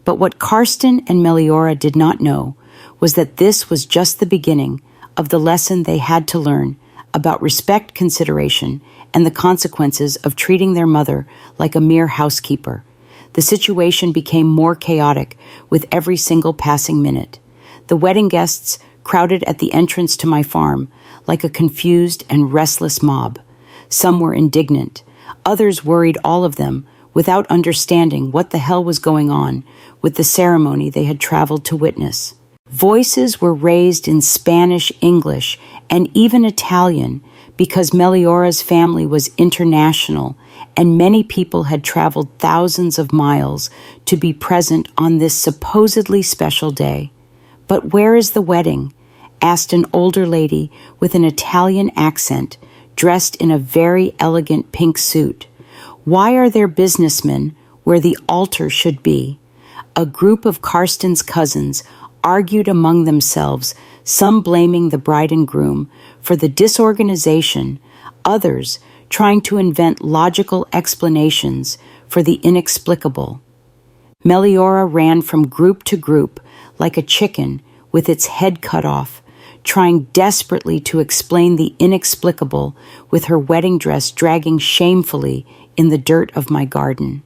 But what Carsten and Meliora did not know was that this was just the beginning of the lesson they had to learn about respect, consideration, and the consequences of treating their mother like a mere housekeeper. The situation became more chaotic with every single passing minute. The wedding guests crowded at the entrance to my farm like a confused and restless mob. Some were indignant. Others worried, all of them, without understanding what the hell was going on with the ceremony they had traveled to witness. Voices were raised in Spanish, English, and even Italian because Meliora's family was international and many people had traveled thousands of miles to be present on this supposedly special day. But where is the wedding? asked an older lady with an Italian accent, dressed in a very elegant pink suit. "Why are there businessmen where the altar should be?" A group of Carsten's cousins argued among themselves, some blaming the bride and groom for the disorganization, others trying to invent logical explanations for the inexplicable. Meliora ran from group to group like a chicken with its head cut off, trying desperately to explain the inexplicable with her wedding dress dragging shamefully in the dirt of my garden.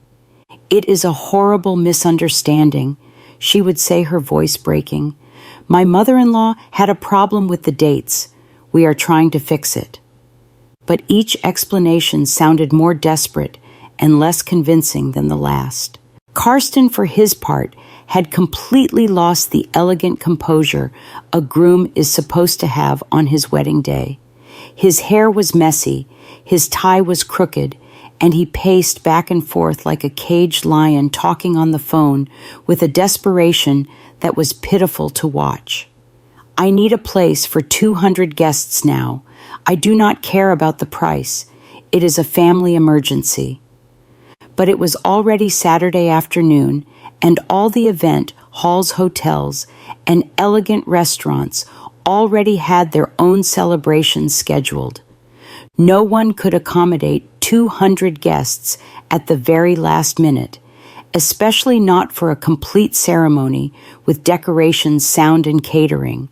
"It is a horrible misunderstanding," she would say, her voice breaking. "My mother-in-law had a problem with the dates. We are trying to fix it." But each explanation sounded more desperate and less convincing than the last. Carsten, for his part, had completely lost the elegant composure a groom is supposed to have on his wedding day. His hair was messy, his tie was crooked, and he paced back and forth like a caged lion talking on the phone with a desperation that was pitiful to watch. "I need a place for 200 guests now. I do not care about the price. It is a family emergency." But it was already Saturday afternoon, and all the event halls, hotels, and elegant restaurants already had their own celebrations scheduled. No one could accommodate 200 guests at the very last minute, especially not for a complete ceremony with decorations, sound, and catering.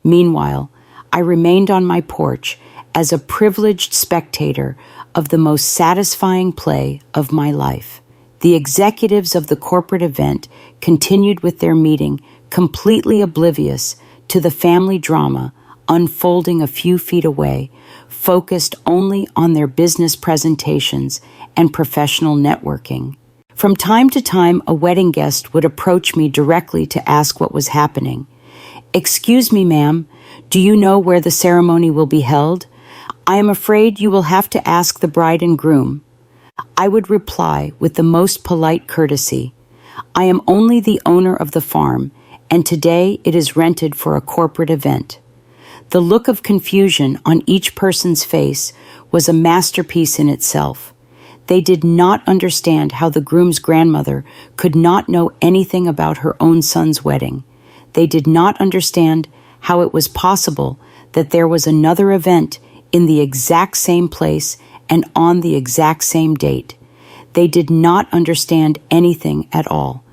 Meanwhile, I remained on my porch as a privileged spectator of the most satisfying play of my life. The executives of the corporate event continued with their meeting, completely oblivious to the family drama unfolding a few feet away, focused only on their business presentations and professional networking. From time to time, a wedding guest would approach me directly to ask what was happening. "Excuse me, ma'am, do you know where the ceremony will be held? I am afraid you will have to ask the bride and groom." I would reply with the most polite courtesy, "I am only the owner of the farm, and today it is rented for a corporate event." The look of confusion on each person's face was a masterpiece in itself. They did not understand how the groom's grandmother could not know anything about her own son's wedding. They did not understand how it was possible that there was another event in the exact same place and on the exact same date. They did not understand anything at all.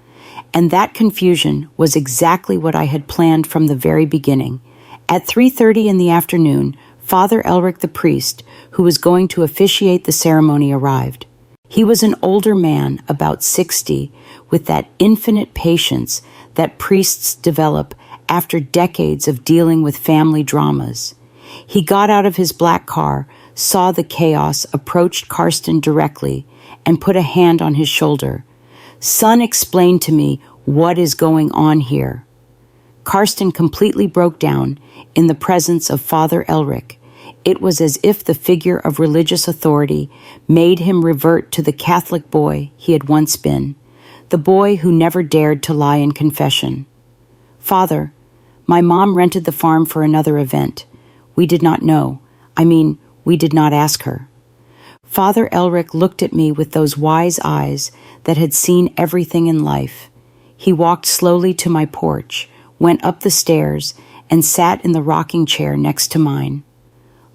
And that confusion was exactly what I had planned from the very beginning. At 3:30 in the afternoon, Father Elric the priest, who was going to officiate the ceremony, arrived. He was an older man, about 60, with that infinite patience that priests develop after decades of dealing with family dramas. He got out of his black car, saw the chaos, approached Carsten directly, and put a hand on his shoulder. "Son, explain to me what is going on here." Carsten completely broke down in the presence of Father Elric. It was as if the figure of religious authority made him revert to the Catholic boy he had once been, the boy who never dared to lie in confession. "Father, my mom rented the farm for another event. We did not know. We did not ask her." Father Elric looked at me with those wise eyes that had seen everything in life. He walked slowly to my porch, went up the stairs, and sat in the rocking chair next to mine.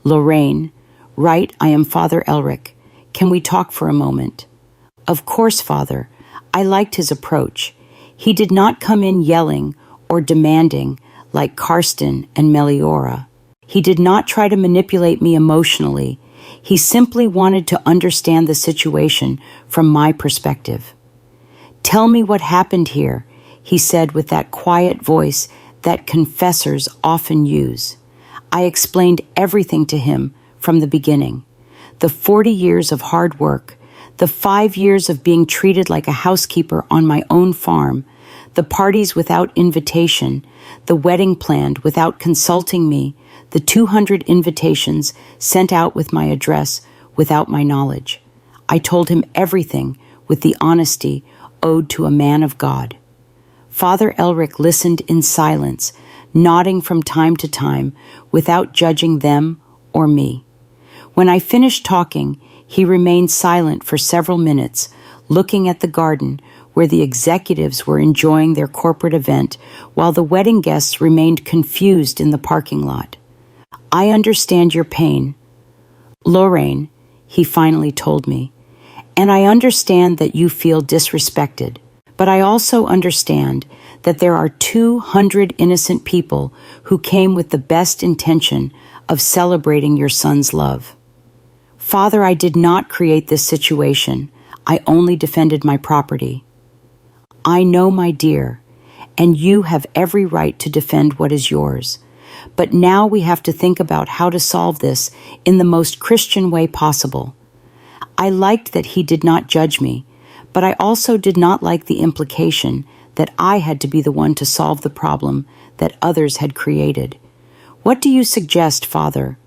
"Lorraine, right, I am Father Elric. Can we talk for a moment?" "Of course, Father." I liked his approach. He did not come in yelling or demanding like Carsten and Meliora. He did not try to manipulate me emotionally. He simply wanted to understand the situation from my perspective. "Tell me what happened here," he said with that quiet voice that confessors often use. I explained everything to him from the beginning. The 40 years of hard work, the 5 years of being treated like a housekeeper on my own farm, the parties without invitation, the wedding planned without consulting me, the 200 invitations sent out with my address without my knowledge. I told him everything with the honesty owed to a man of God. Father Elric listened in silence, nodding from time to time without judging them or me. When I finished talking, he remained silent for several minutes, looking at the garden where the executives were enjoying their corporate event while the wedding guests remained confused in the parking lot. "I understand your pain, Lorraine," he finally told me, "and I understand that you feel disrespected, but I also understand that there are 200 innocent people who came with the best intention of celebrating your son's love. Father, I did not create this situation. I only defended my property. I know, my dear, and you have every right to defend what is yours. But now we have to think about how to solve this in the most Christian way possible. I liked that he did not judge me, but I also did not like the implication that I had to be the one to solve the problem that others had created. What do you suggest, Father?"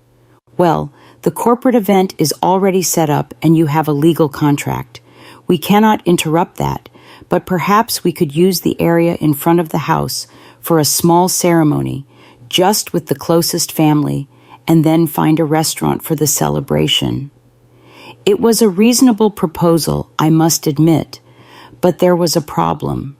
"Well, the corporate event is already set up and you have a legal contract. We cannot interrupt that, but perhaps we could use the area in front of the house for a small ceremony, just with the closest family, and then find a restaurant for the celebration." It was a reasonable proposal, I must admit, but there was a problem.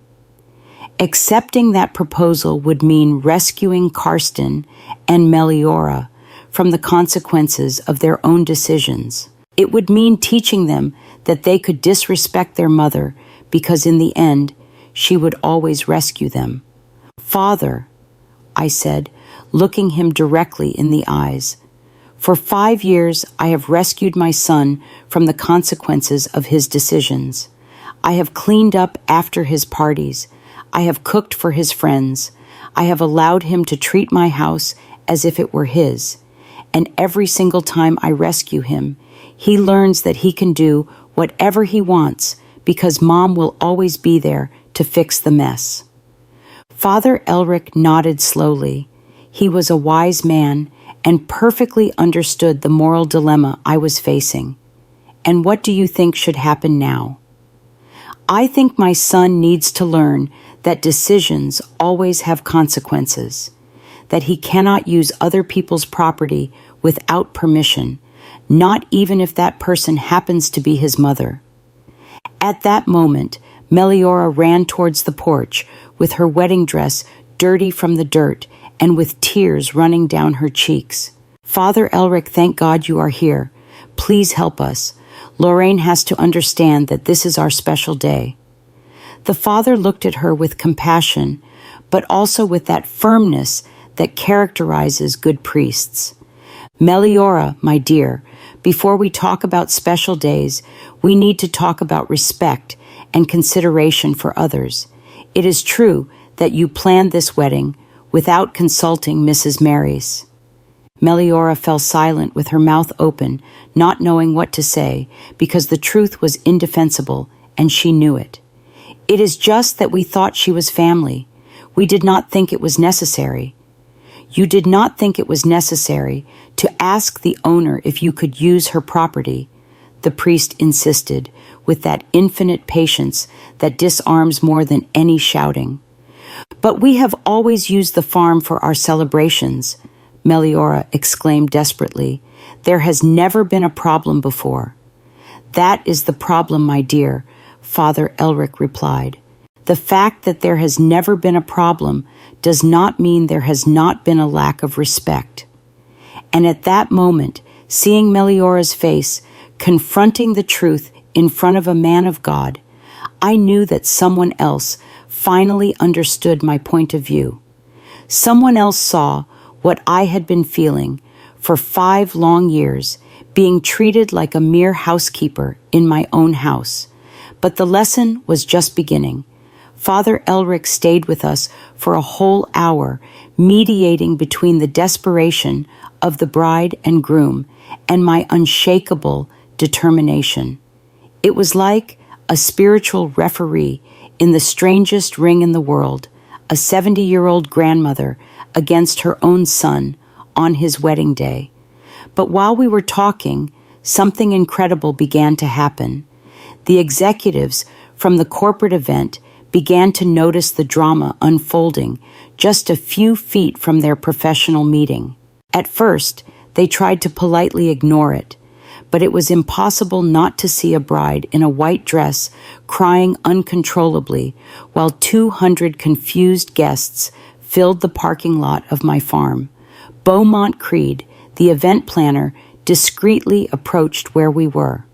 Accepting that proposal would mean rescuing Carsten and Meliora from the consequences of their own decisions. It would mean teaching them that they could disrespect their mother because in the end, she would always rescue them. "Father," I said, looking him directly in the eyes, "for 5 years I have rescued my son from the consequences of his decisions. I have cleaned up after his parties. I have cooked for his friends. I have allowed him to treat my house as if it were his. And every single time I rescue him, he learns that he can do whatever he wants because Mom will always be there to fix the mess." Father Elric nodded slowly. He was a wise man and perfectly understood the moral dilemma I was facing. "And what do you think should happen now?" "I think my son needs to learn that decisions always have consequences, that he cannot use other people's property without permission, not even if that person happens to be his mother." At that moment, Meliora ran towards the porch with her wedding dress dirty from the dirt and with tears running down her cheeks. "Father Elric, thank God you are here. Please help us. Lorraine has to understand that this is our special day." The father looked at her with compassion, but also with that firmness that characterizes good priests. "Meliora, my dear, before we talk about special days, we need to talk about respect and consideration for others. It is true that you planned this wedding without consulting Mrs. Marys." Meliora fell silent with her mouth open, not knowing what to say, because the truth was indefensible, and she knew it. "It is just that we thought she was family. We did not think it was necessary." "You did not think it was necessary to ask the owner if you could use her property," the priest insisted, with that infinite patience that disarms more than any shouting. "But we have always used the farm for our celebrations," Meliora exclaimed desperately. "There has never been a problem before." "That is the problem, my dear," Father Elric replied. "The fact that there has never been a problem does not mean there has not been a lack of respect." And at that moment, seeing Meliora's face, confronting the truth in front of a man of God, I knew that someone else finally understood my point of view. Someone else saw what I had been feeling for 5 long years, being treated like a mere housekeeper in my own house. But the lesson was just beginning. Father Elric stayed with us for a whole hour, mediating between the desperation of the bride and groom and my unshakable determination. It was like a spiritual referee in the strangest ring in the world, a 70-year-old grandmother against her own son on his wedding day. But while we were talking, something incredible began to happen. The executives from the corporate event began to notice the drama unfolding just a few feet from their professional meeting. At first, they tried to politely ignore it, but it was impossible not to see a bride in a white dress crying uncontrollably while 200 confused guests filled the parking lot of my farm. Beaumont Creed, the event planner, discreetly approached where we were.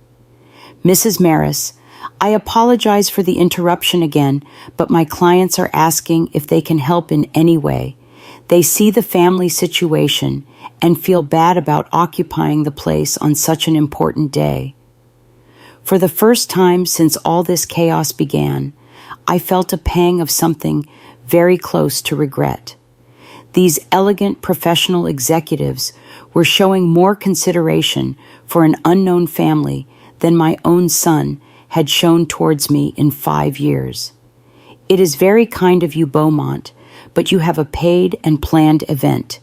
Mrs. Maris, I apologize for the interruption again, but my clients are asking if they can help in any way. They see the family situation and feel bad about occupying the place on such an important day. For the first time since all this chaos began, I felt a pang of something very close to regret. These elegant professional executives were showing more consideration for an unknown family than my own son had shown towards me in 5 years. It is very kind of you, Beaumont, but you have a paid and planned event.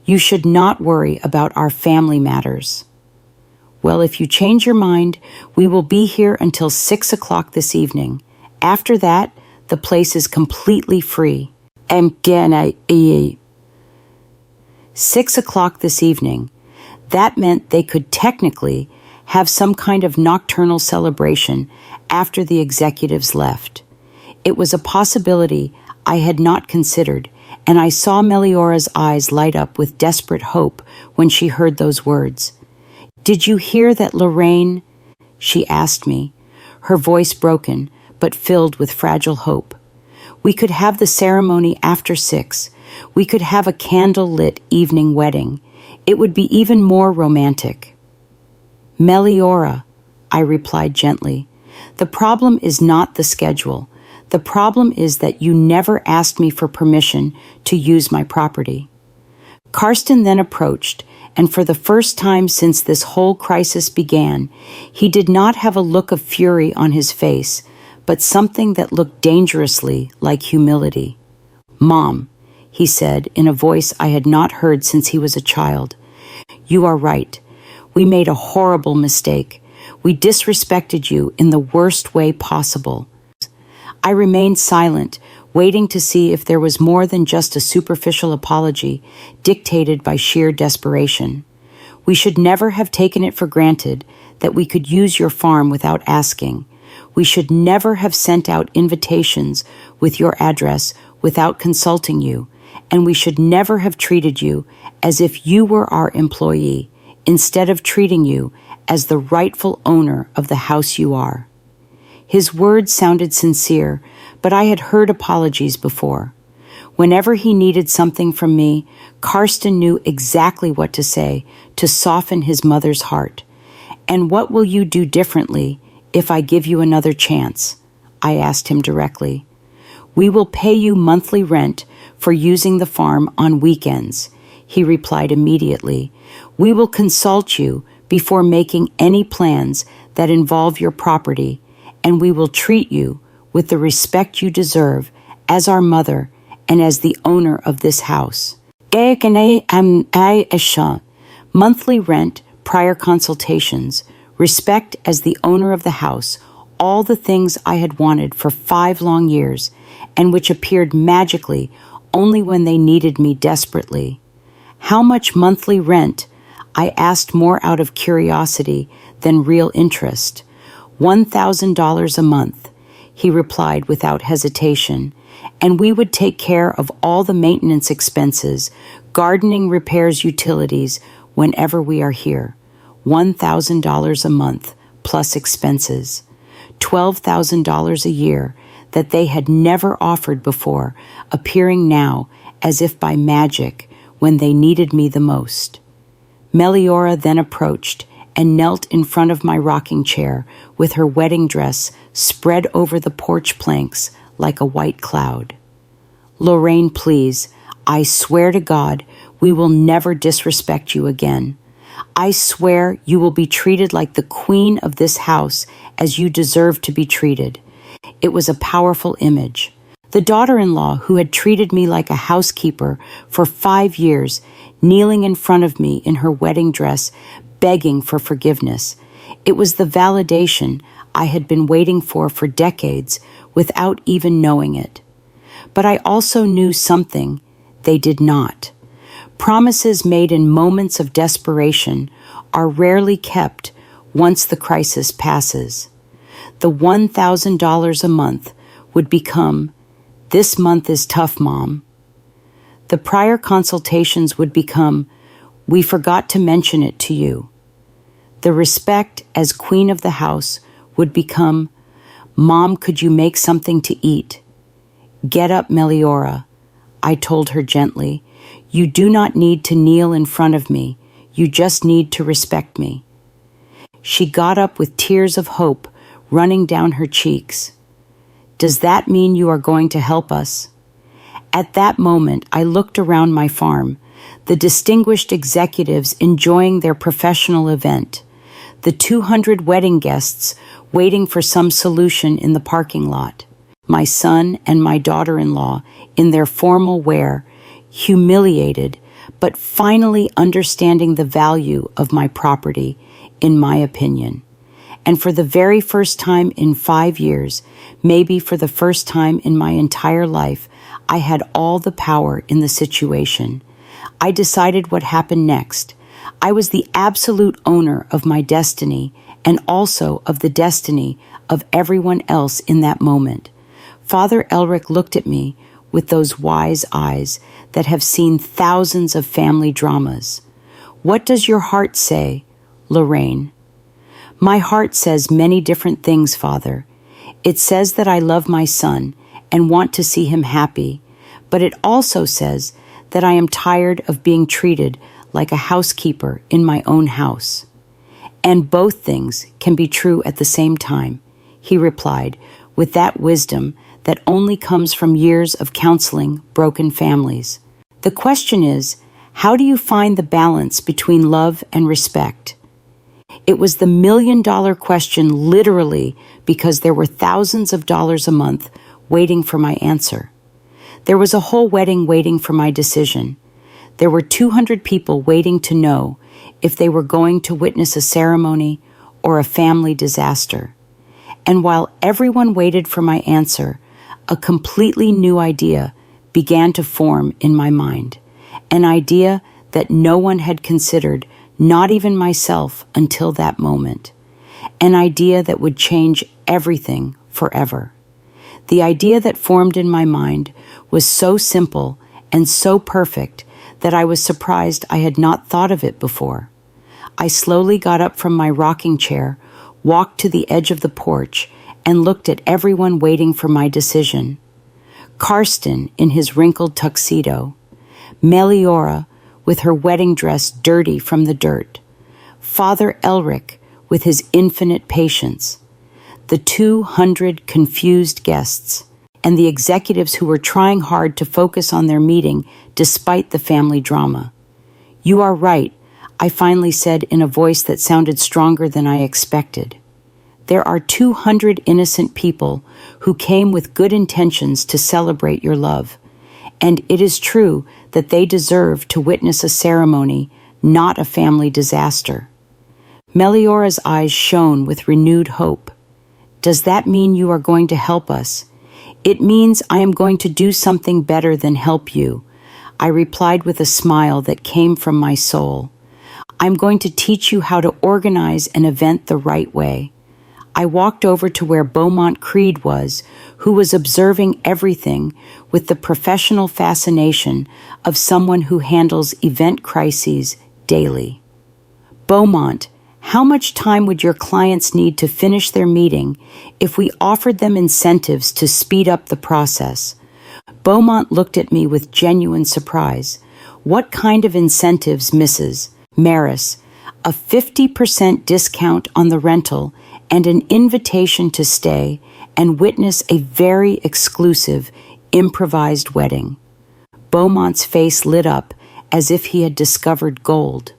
You should not worry about our family matters. Well, if you change your mind, we will be here until 6 o'clock this evening. After that, the place is completely free. 6 o'clock this evening. That meant they could technically have some kind of nocturnal celebration after the executives left. It was a possibility I had not considered, and I saw Meliora's eyes light up with desperate hope when she heard those words. Did you hear that, Lorraine? She asked me, her voice broken but filled with fragile hope. We could have the ceremony after 6. We could have a candle-lit evening wedding. It would be even more romantic. Meliora, I replied gently, the problem is not the schedule. The problem is that you never asked me for permission to use my property. Carsten then approached, and for the first time since this whole crisis began, he did not have a look of fury on his face, but something that looked dangerously like humility. Mom, he said in a voice I had not heard since he was a child, you are right. We made a horrible mistake. We disrespected you in the worst way possible. I remained silent, waiting to see if there was more than just a superficial apology dictated by sheer desperation. We should never have taken it for granted that we could use your farm without asking. We should never have sent out invitations with your address without consulting you, and we should never have treated you as if you were our employee, instead of treating you as the rightful owner of the house you are. His words sounded sincere, but I had heard apologies before. Whenever he needed something from me, Carsten knew exactly what to say to soften his mother's heart. And what will you do differently if I give you another chance? I asked him directly. We will pay you monthly rent for using the farm on weekends, he replied immediately. We will consult you before making any plans that involve your property, and we will treat you with the respect you deserve as our mother and as the owner of this house. Monthly rent, prior consultations, respect as the owner of the house, all the things I had wanted for 5 long years, and which appeared magically only when they needed me desperately. How much monthly rent? I asked more out of curiosity than real interest. $1,000 a month, he replied without hesitation, and we would take care of all the maintenance expenses, gardening, repairs, utilities, whenever we are here. $1,000 a month, plus expenses. $12,000 a year that they had never offered before, appearing now as if by magic when they needed me the most. Meliora then approached and knelt in front of my rocking chair with her wedding dress spread over the porch planks like a white cloud. Lorraine, please, I swear to God, we will never disrespect you again. I swear you will be treated like the queen of this house as you deserve to be treated. It was a powerful image. The daughter-in-law who had treated me like a housekeeper for 5 years, kneeling in front of me in her wedding dress, begging for forgiveness. It was the validation I had been waiting for decades without even knowing it. But I also knew something they did not. Promises made in moments of desperation are rarely kept once the crisis passes. The $1,000 a month would become, "This month is tough, Mom." The prior consultations would become, "We forgot to mention it to you." The respect as queen of the house would become, "Mom, could you make something to eat?" "Get up, Meliora," I told her gently. "You do not need to kneel in front of me. You just need to respect me." She got up with tears of hope running down her cheeks. "Does that mean you are going to help us?" At that moment, I looked around my farm, the distinguished executives enjoying their professional event, the 200 wedding guests waiting for some solution in the parking lot, my son and my daughter-in-law in their formal wear, humiliated, but finally understanding the value of my property, in my opinion. And for the very first time in 5 years, maybe for the first time in my entire life, I had all the power in the situation. I decided what happened next. I was the absolute owner of my destiny and also of the destiny of everyone else in that moment. Father Elric looked at me with those wise eyes that have seen thousands of family dramas. "What does your heart say, Lorraine?" "My heart says many different things, Father. It says that I love my son and want to see him happy, but it also says that I am tired of being treated like a housekeeper in my own house." "And both things can be true at the same time," he replied with that wisdom that only comes from years of counseling broken families. The question is, how do you find the balance between love and respect? It was the million-dollar question, literally, because there were thousands of dollars a month waiting for my answer. There was a whole wedding waiting for my decision. There were 200 people waiting to know if they were going to witness a ceremony or a family disaster. And while everyone waited for my answer, a completely new idea began to form in my mind, an idea that no one had considered, not even myself, until that moment, an idea that would change everything forever. The idea that formed in my mind was so simple and so perfect that I was surprised I had not thought of it before. I slowly got up from my rocking chair, walked to the edge of the porch, and looked at everyone waiting for my decision. Carsten in his wrinkled tuxedo, Meliora with her wedding dress dirty from the dirt, Father Elric with his infinite patience, the 200 confused guests, and the executives who were trying hard to focus on their meeting despite the family drama. "You are right," I finally said in a voice that sounded stronger than I expected. "There are 200 innocent people who came with good intentions to celebrate your love, and it is true that they deserve to witness a ceremony, not a family disaster." Meliora's eyes shone with renewed hope. "Does that mean you are going to help us?" "It means I am going to do something better than help you," I replied with a smile that came from my soul. "I'm going to teach you how to organize an event the right way." I walked over to where Beaumont Creed was, who was observing everything with the professional fascination of someone who handles event crises daily. "Beaumont, how much time would your clients need to finish their meeting if we offered them incentives to speed up the process?" Beaumont looked at me with genuine surprise. "What kind of incentives, Mrs. Maris? A 50% discount on the rental and an invitation to stay and witness a very exclusive, improvised wedding." Beaumont's face lit up as if he had discovered gold.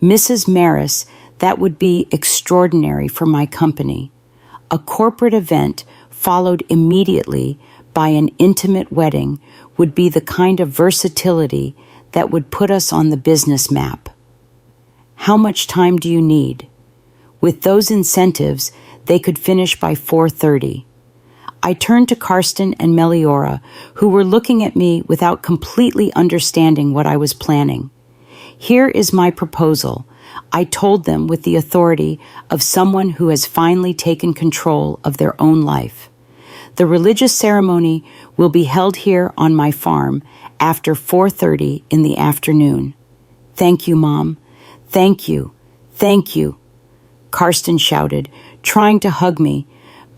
"Mrs. Maris, that would be extraordinary for my company. A corporate event followed immediately by an intimate wedding would be the kind of versatility that would put us on the business map." "How much time do you need?" With those incentives, they could finish by 4:30. I turned to Carsten and Meliora, who were looking at me without completely understanding what I was planning. Here is my proposal, I told them with the authority of someone who has finally taken control of their own life. The religious ceremony will be held here on my farm after 4:30 in the afternoon. Thank you, Mom. Thank you. Thank you. Carsten shouted, trying to hug me,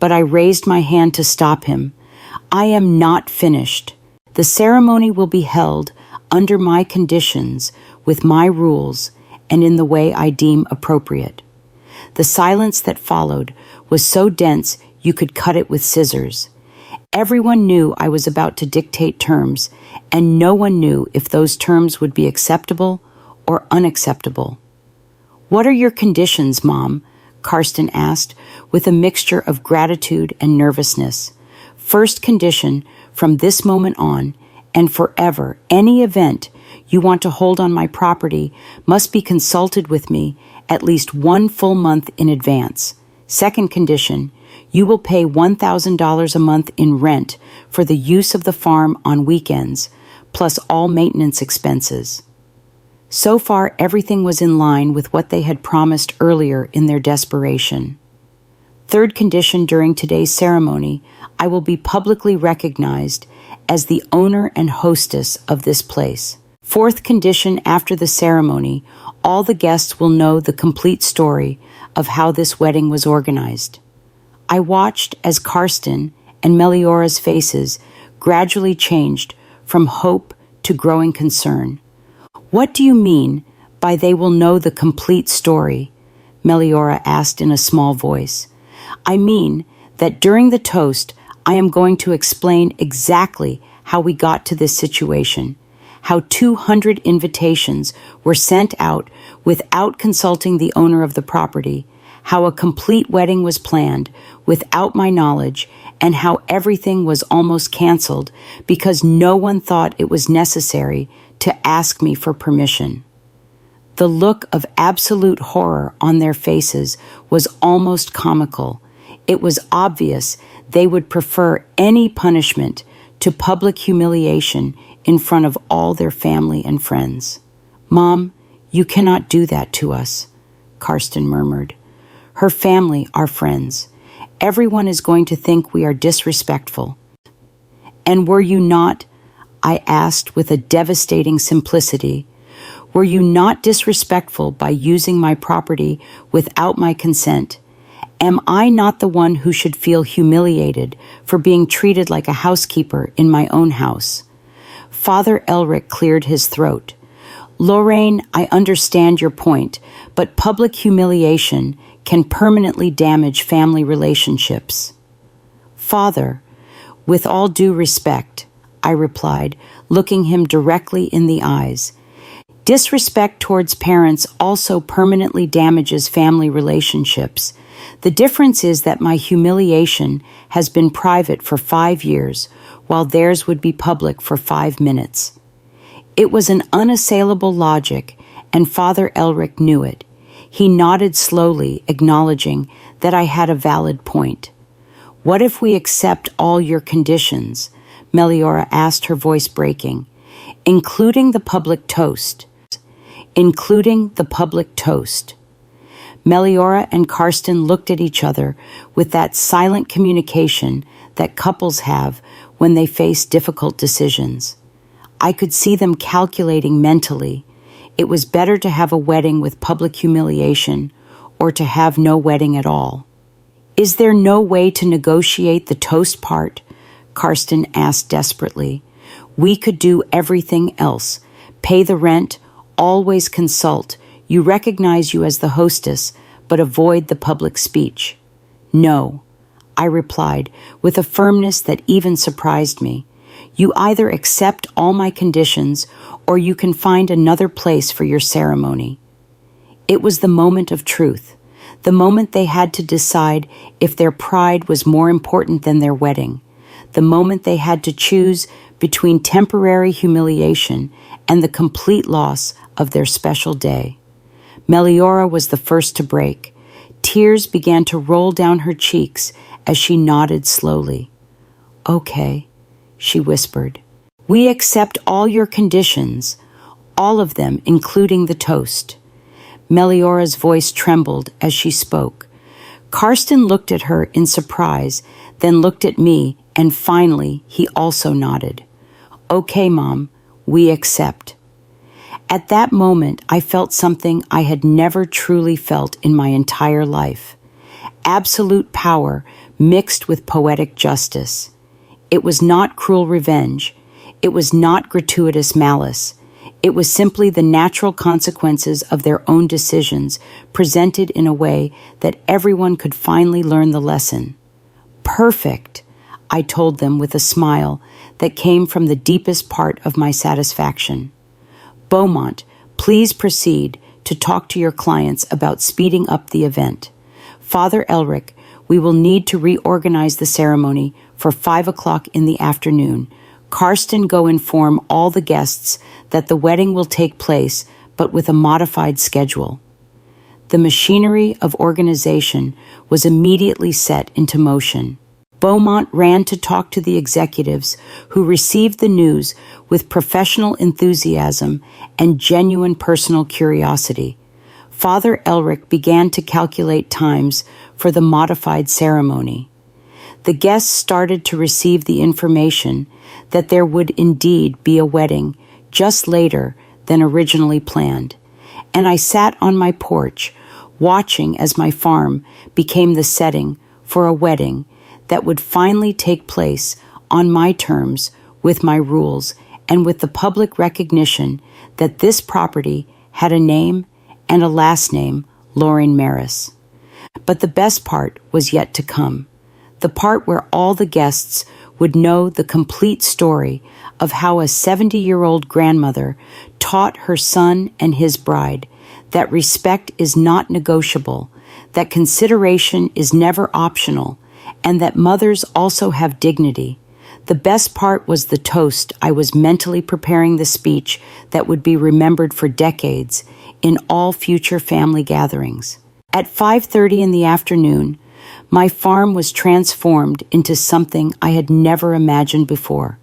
but I raised my hand to stop him. I am not finished. The ceremony will be held under my conditions, with my rules, and in the way I deem appropriate. The silence that followed was so dense you could cut it with scissors. Everyone knew I was about to dictate terms, and no one knew if those terms would be acceptable or unacceptable. What are your conditions, Mom? Carsten asked, with a mixture of gratitude and nervousness. First condition, from this moment on, and forever, any event you want to hold on my property must be consulted with me at least 1 full month in advance. Second condition, you will pay $1,000 a month in rent for the use of the farm on weekends, plus all maintenance expenses. So far, everything was in line with what they had promised earlier in their desperation. Third condition during today's ceremony, I will be publicly recognized as the owner and hostess of this place. Fourth condition after the ceremony, all the guests will know the complete story of how this wedding was organized. I watched as Carsten and Meliora's faces gradually changed from hope to growing concern. What do you mean by they will know the complete story? Meliora asked in a small voice. I mean that during the toast, I am going to explain exactly how we got to this situation, how 200 invitations were sent out without consulting the owner of the property, how a complete wedding was planned without my knowledge, and how everything was almost canceled because no one thought it was necessary to ask me for permission. The look of absolute horror on their faces was almost comical. It was obvious they would prefer any punishment to public humiliation in front of all their family and friends. Mom, you cannot do that to us, Carsten murmured. Her family are friends. Everyone is going to think we are disrespectful. And were you not, I asked with a devastating simplicity, were you not disrespectful by using my property without my consent? Am I not the one who should feel humiliated for being treated like a housekeeper in my own house? Father Elric cleared his throat. Lorraine, I understand your point, but public humiliation can permanently damage family relationships. Father, with all due respect, I replied, looking him directly in the eyes. Disrespect towards parents also permanently damages family relationships. The difference is that my humiliation has been private for 5 years, while theirs would be public for 5 minutes. It was an unassailable logic, and Father Elric knew it. He nodded slowly, acknowledging that I had a valid point. What if we accept all your conditions? Meliora asked, her voice breaking. Including the public toast. Including the public toast. Meliora and Carsten looked at each other with that silent communication that couples have when they face difficult decisions. I could see them calculating mentally. It was better to have a wedding with public humiliation or to have no wedding at all. Is there no way to negotiate the toast part? Carsten asked desperately. We could do everything else. Pay the rent, always consult. You recognize you as the hostess, but avoid the public speech. No, I replied with a firmness that even surprised me. You either accept all my conditions or you can find another place for your ceremony. It was the moment of truth, the moment they had to decide if their pride was more important than their wedding, the moment they had to choose between temporary humiliation and the complete loss of their special day. Meliora was the first to break. Tears began to roll down her cheeks as she nodded slowly. "Okay," she whispered. "We accept all your conditions, all of them, including the toast." Meliora's voice trembled as she spoke. Carsten looked at her in surprise, then looked at me, and finally he also nodded. "Okay, Mom, we accept." At that moment, I felt something I had never truly felt in my entire life. Absolute power mixed with poetic justice. It was not cruel revenge. It was not gratuitous malice. It was simply the natural consequences of their own decisions, presented in a way that everyone could finally learn the lesson. "Perfect," I told them with a smile that came from the deepest part of my satisfaction. "Beaumont, please proceed to talk to your clients about speeding up the event. Father Elric, we will need to reorganize the ceremony for 5 o'clock in the afternoon. Carsten, go inform all the guests that the wedding will take place, but with a modified schedule." The machinery of organization was immediately set into motion. Beaumont ran to talk to the executives, who received the news with professional enthusiasm and genuine personal curiosity. Father Elric began to calculate times for the modified ceremony. The guests started to receive the information that there would indeed be a wedding just later than originally planned, and I sat on my porch, watching as my farm became the setting for a wedding that would finally take place on my terms, with my rules, and with the public recognition that this property had a name and a last name, Lauren Maris. But the best part was yet to come, the part where all the guests would know the complete story of how a 70-year-old grandmother taught her son and his bride that respect is not negotiable, that consideration is never optional, and that mothers also have dignity. The best part was the toast. I was mentally preparing the speech that would be remembered for decades in all future family gatherings. At 5:30 in the afternoon, my farm was transformed into something I had never imagined before.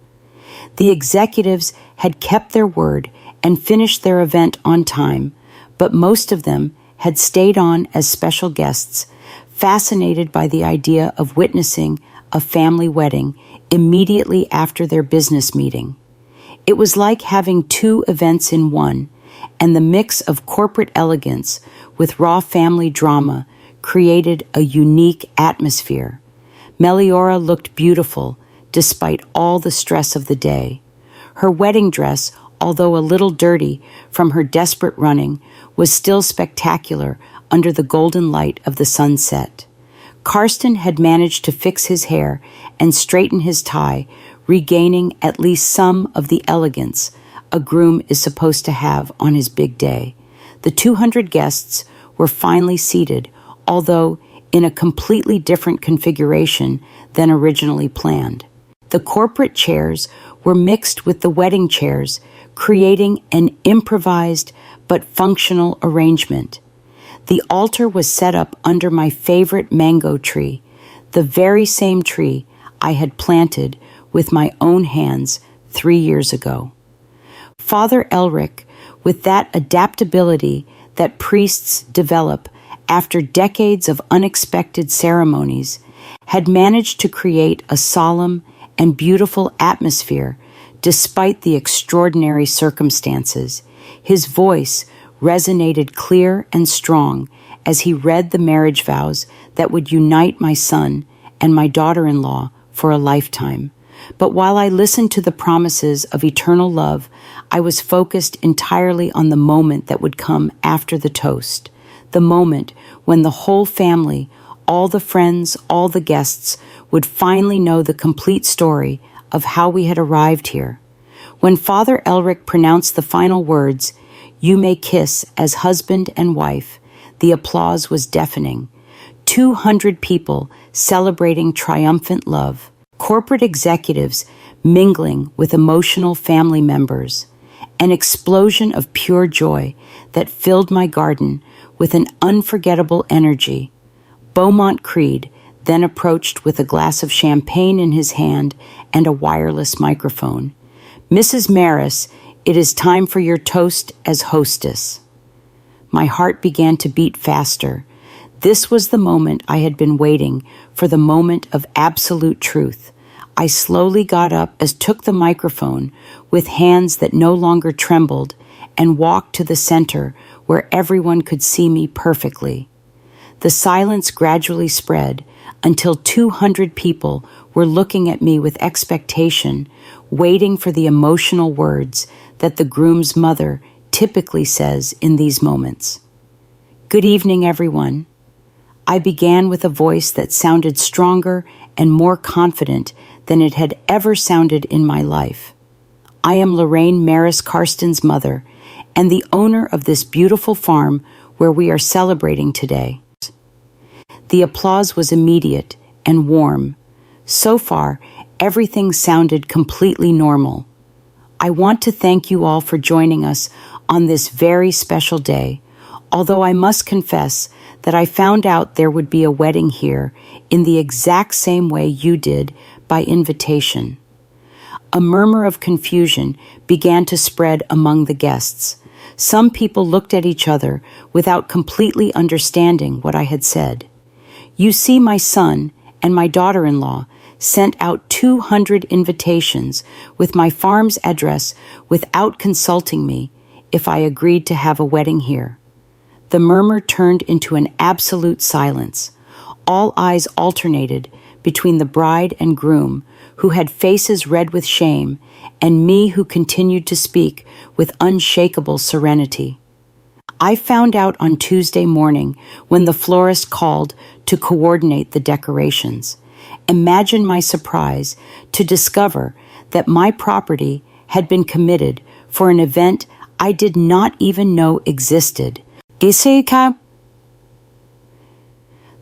The executives had kept their word and finished their event on time, but most of them had stayed on as special guests, fascinated by the idea of witnessing a family wedding immediately after their business meeting. It was like having two events in one, and the mix of corporate elegance with raw family drama created a unique atmosphere. Meliora looked beautiful despite all the stress of the day. Her wedding dress, although a little dirty from her desperate running, was still spectacular under the golden light of the sunset. Carsten had managed to fix his hair and straighten his tie, regaining at least some of the elegance a groom is supposed to have on his big day. The 200 guests were finally seated, although in a completely different configuration than originally planned. The corporate chairs were mixed with the wedding chairs, creating an improvised but functional arrangement. The altar was set up under my favorite mango tree, the very same tree I had planted with my own hands 3 years ago. Father Elric, with that adaptability that priests develop after decades of unexpected ceremonies, had managed to create a solemn and beautiful atmosphere despite the extraordinary circumstances. His voice resonated clear and strong as he read the marriage vows that would unite my son and my daughter-in-law for a lifetime. But while I listened to the promises of eternal love, I was focused entirely on the moment that would come after the toast, the moment when the whole family, all the friends, all the guests, would finally know the complete story of how we had arrived here. When Father Elric pronounced the final words, "You may kiss as husband and wife," the applause was deafening. 200 people celebrating triumphant love, corporate executives mingling with emotional family members, an explosion of pure joy that filled my garden with an unforgettable energy. Beaumont Creed then approached with a glass of champagne in his hand and a wireless microphone. "Mrs. Maris, it is time for your toast as hostess." My heart began to beat faster. This was the moment I had been waiting for, the moment of absolute truth. I slowly got up as took the microphone with hands that no longer trembled and walked to the center where everyone could see me perfectly. The silence gradually spread until 200 people were looking at me with expectation, waiting for the emotional words that the groom's mother typically says in these moments. "Good evening, everyone." I began with a voice that sounded stronger and more confident than it had ever sounded in my life. "I am Lorraine Maris Carsten's mother and the owner of this beautiful farm where we are celebrating today." The applause was immediate and warm. So far, everything sounded completely normal. "I want to thank you all for joining us on this very special day, although I must confess that I found out there would be a wedding here in the exact same way you did, by invitation." A murmur of confusion began to spread among the guests. Some people looked at each other without completely understanding what I had said. "You see, my son and my daughter-in-law sent out 200 invitations with my farm's address without consulting me if I agreed to have a wedding here." The murmur turned into an absolute silence. All eyes alternated between the bride and groom, who had faces red with shame, and me, who continued to speak with unshakable serenity. I found out on Tuesday morning when the florist called to coordinate the decorations. Imagine my surprise to discover that my property had been committed for an event I did not even know existed.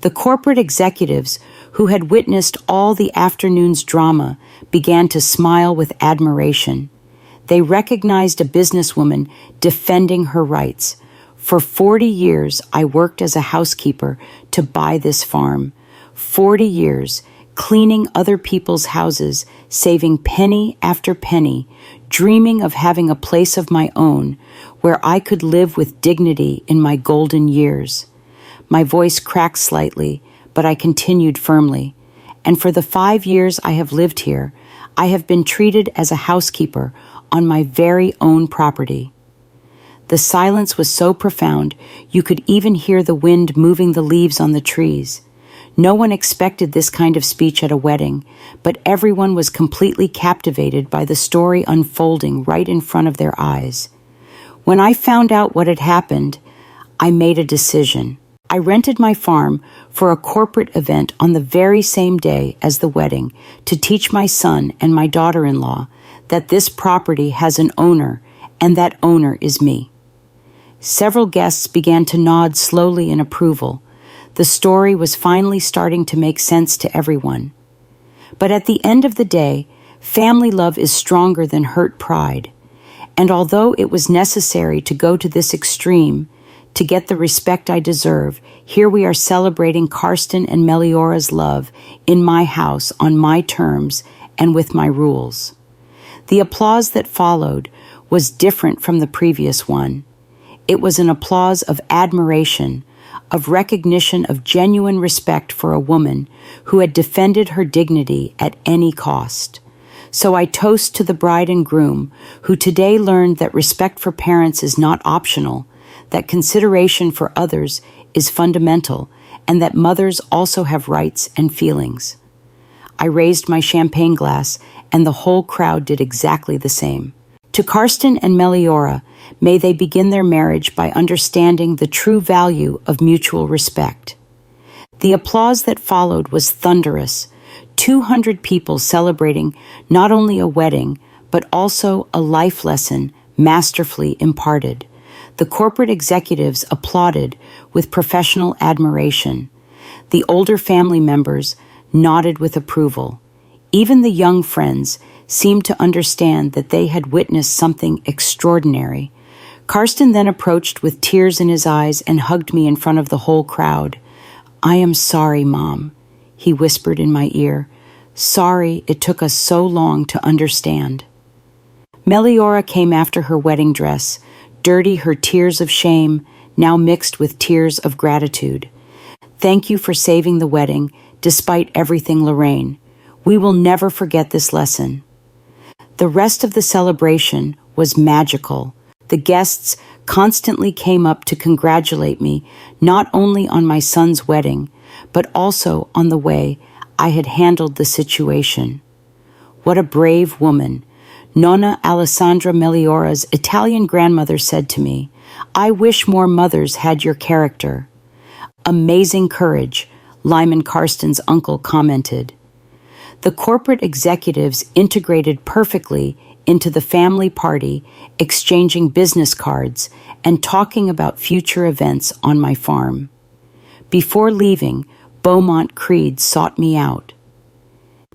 The corporate executives who had witnessed all the afternoon's drama began to smile with admiration. They recognized a businesswoman defending her rights. For 40 years, I worked as a housekeeper to buy this farm. 40 years, cleaning other people's houses, saving penny after penny, dreaming of having a place of my own where I could live with dignity in my golden years. My voice cracked slightly, but I continued firmly. And for the 5 years I have lived here, I have been treated as a housekeeper on my very own property. The silence was so profound, you could even hear the wind moving the leaves on the trees. No one expected this kind of speech at a wedding, but everyone was completely captivated by the story unfolding right in front of their eyes. When I found out what had happened, I made a decision. I rented my farm for a corporate event on the very same day as the wedding to teach my son and my daughter-in-law that this property has an owner, and that owner is me. Several guests began to nod slowly in approval. The story was finally starting to make sense to everyone. But at the end of the day, family love is stronger than hurt pride. And although it was necessary to go to this extreme to get the respect I deserve, here we are celebrating Carsten and Meliora's love in my house on my terms and with my rules. The applause that followed was different from the previous one. It was an applause of admiration, of recognition of genuine respect for a woman who had defended her dignity at any cost. So I toast to the bride and groom who today learned that respect for parents is not optional, that consideration for others is fundamental, and that mothers also have rights and feelings. I raised my champagne glass, and the whole crowd did exactly the same. To Carsten and Meliora, may they begin their marriage by understanding the true value of mutual respect. The applause that followed was thunderous. 200 people celebrating not only a wedding, but also a life lesson masterfully imparted. The corporate executives applauded with professional admiration. The older family members nodded with approval. Even the young friends seemed to understand that they had witnessed something extraordinary. Carsten then approached with tears in his eyes and hugged me in front of the whole crowd. "I am sorry, Mom," he whispered in my ear. "Sorry it took us so long to understand." Meliora came after her wedding dress, dirty her tears of shame, now mixed with tears of gratitude. "Thank you for saving the wedding, despite everything, Lorraine. We will never forget this lesson." The rest of the celebration was magical. The guests constantly came up to congratulate me, not only on my son's wedding, but also on the way I had handled the situation. What a brave woman. Nonna Alessandra Meliora's Italian grandmother said to me, "I wish more mothers had your character." "Amazing courage," Lyman Carsten's uncle commented. The corporate executives integrated perfectly into the family party, exchanging business cards and talking about future events on my farm. Before leaving, Beaumont Creed sought me out.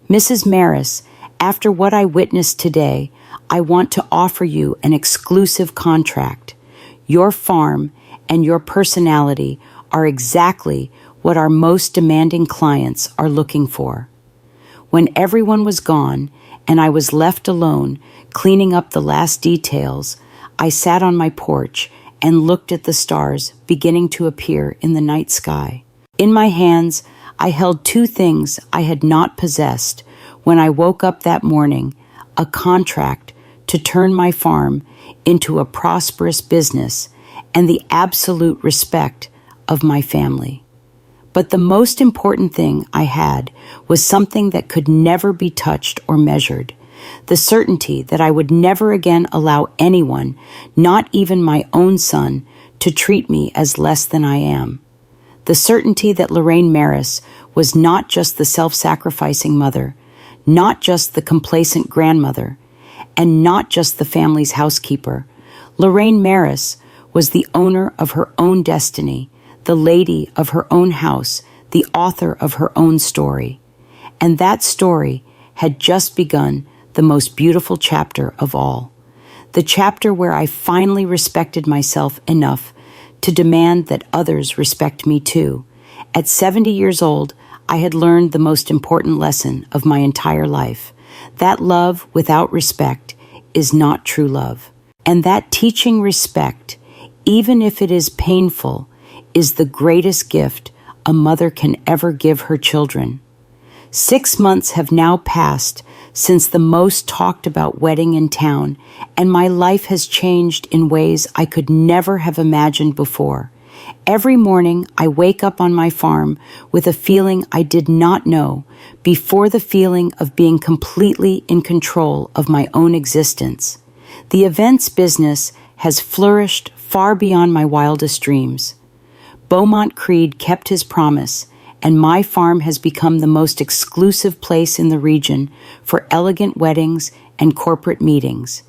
"Mrs. Maris, after what I witnessed today, I want to offer you an exclusive contract. Your farm and your personality are exactly what our most demanding clients are looking for." When everyone was gone and I was left alone cleaning up the last details, I sat on my porch and looked at the stars beginning to appear in the night sky. In my hands, I held two things I had not possessed when I woke up that morning: a contract to turn my farm into a prosperous business and the absolute respect of my family. But the most important thing I had was something that could never be touched or measured: the certainty that I would never again allow anyone, not even my own son, to treat me as less than I am. The certainty that Lorraine Maris was not just the self-sacrificing mother, not just the complacent grandmother, and not just the family's housekeeper. Lorraine Maris was the owner of her own destiny, the lady of her own house, the author of her own story. And that story had just begun the most beautiful chapter of all. The chapter where I finally respected myself enough to demand that others respect me too. At 70 years old, I had learned the most important lesson of my entire life: that love without respect is not true love. And that teaching respect, even if it is painful, is the greatest gift a mother can ever give her children. 6 months have now passed since the most talked about wedding in town, and my life has changed in ways I could never have imagined before. Every morning I wake up on my farm with a feeling I did not know before, the feeling of being completely in control of my own existence. The events business has flourished far beyond my wildest dreams. Beaumont Creed kept his promise, and my farm has become the most exclusive place in the region for elegant weddings and corporate meetings.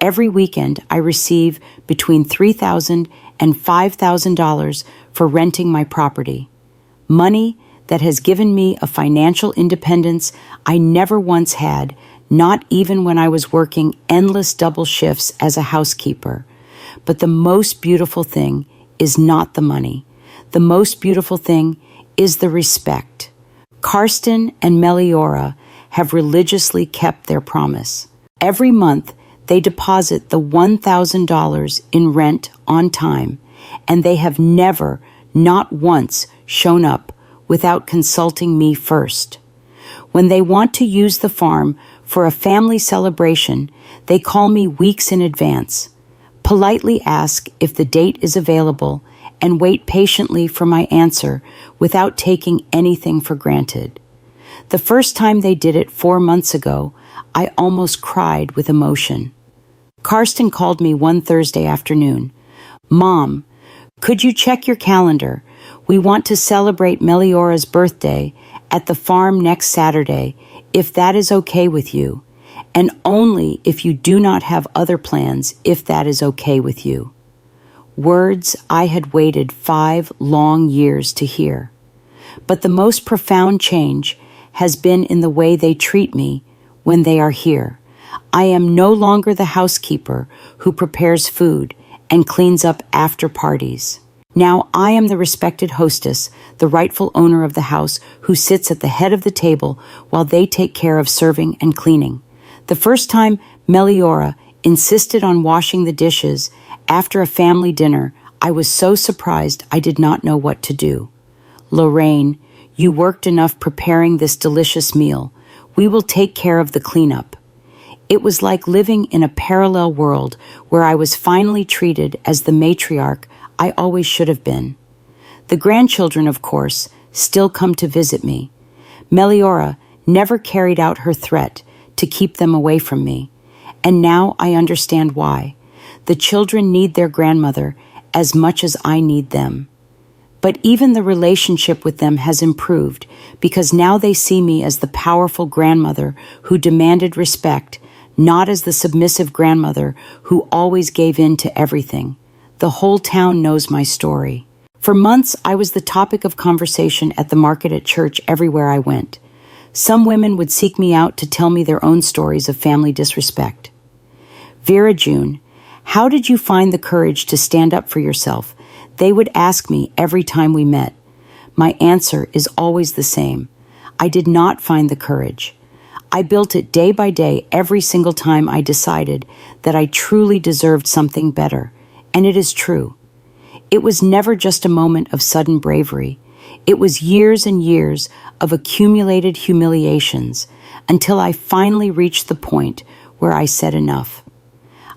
Every weekend, I receive between $3,000 and $5,000 for renting my property. Money that has given me a financial independence I never once had, not even when I was working endless double shifts as a housekeeper. But the most beautiful thing is not the money. The most beautiful thing is the respect. Carsten and Meliora have religiously kept their promise. Every month, they deposit the $1,000 in rent on time, and they have never, not once, shown up without consulting me first. When they want to use the farm for a family celebration, they call me weeks in advance, politely ask if the date is available, and wait patiently for my answer without taking anything for granted. The first time they did it 4 months ago, I almost cried with emotion. Carsten called me one Thursday afternoon. "Mom, could you check your calendar? We want to celebrate Meliora's birthday at the farm next Saturday, if that is okay with you, and only if you do not have other plans, if that is okay with you." Words I had waited 5 long years to hear. But the most profound change has been in the way they treat me when they are here. I am no longer the housekeeper who prepares food and cleans up after parties. Now I am the respected hostess, the rightful owner of the house who sits at the head of the table while they take care of serving and cleaning. The first time Meliora insisted on washing the dishes after a family dinner, I was so surprised I did not know what to do. Lorraine, you worked enough preparing this delicious meal. We will take care of the cleanup. It was like living in a parallel world where I was finally treated as the matriarch I always should have been. The grandchildren, of course, still come to visit me. Meliora never carried out her threat to keep them away from me, and now I understand why. The children need their grandmother as much as I need them. But even the relationship with them has improved because now they see me as the powerful grandmother who demanded respect, not as the submissive grandmother who always gave in to everything. The whole town knows my story. For months, I was the topic of conversation at the market, at church, everywhere I went. Some women would seek me out to tell me their own stories of family disrespect. Vera June, how did you find the courage to stand up for yourself? They would ask me every time we met. My answer is always the same. I did not find the courage. I built it day by day every single time I decided that I truly deserved something better. And it is true. It was never just a moment of sudden bravery. It was years and years of accumulated humiliations until I finally reached the point where I said enough.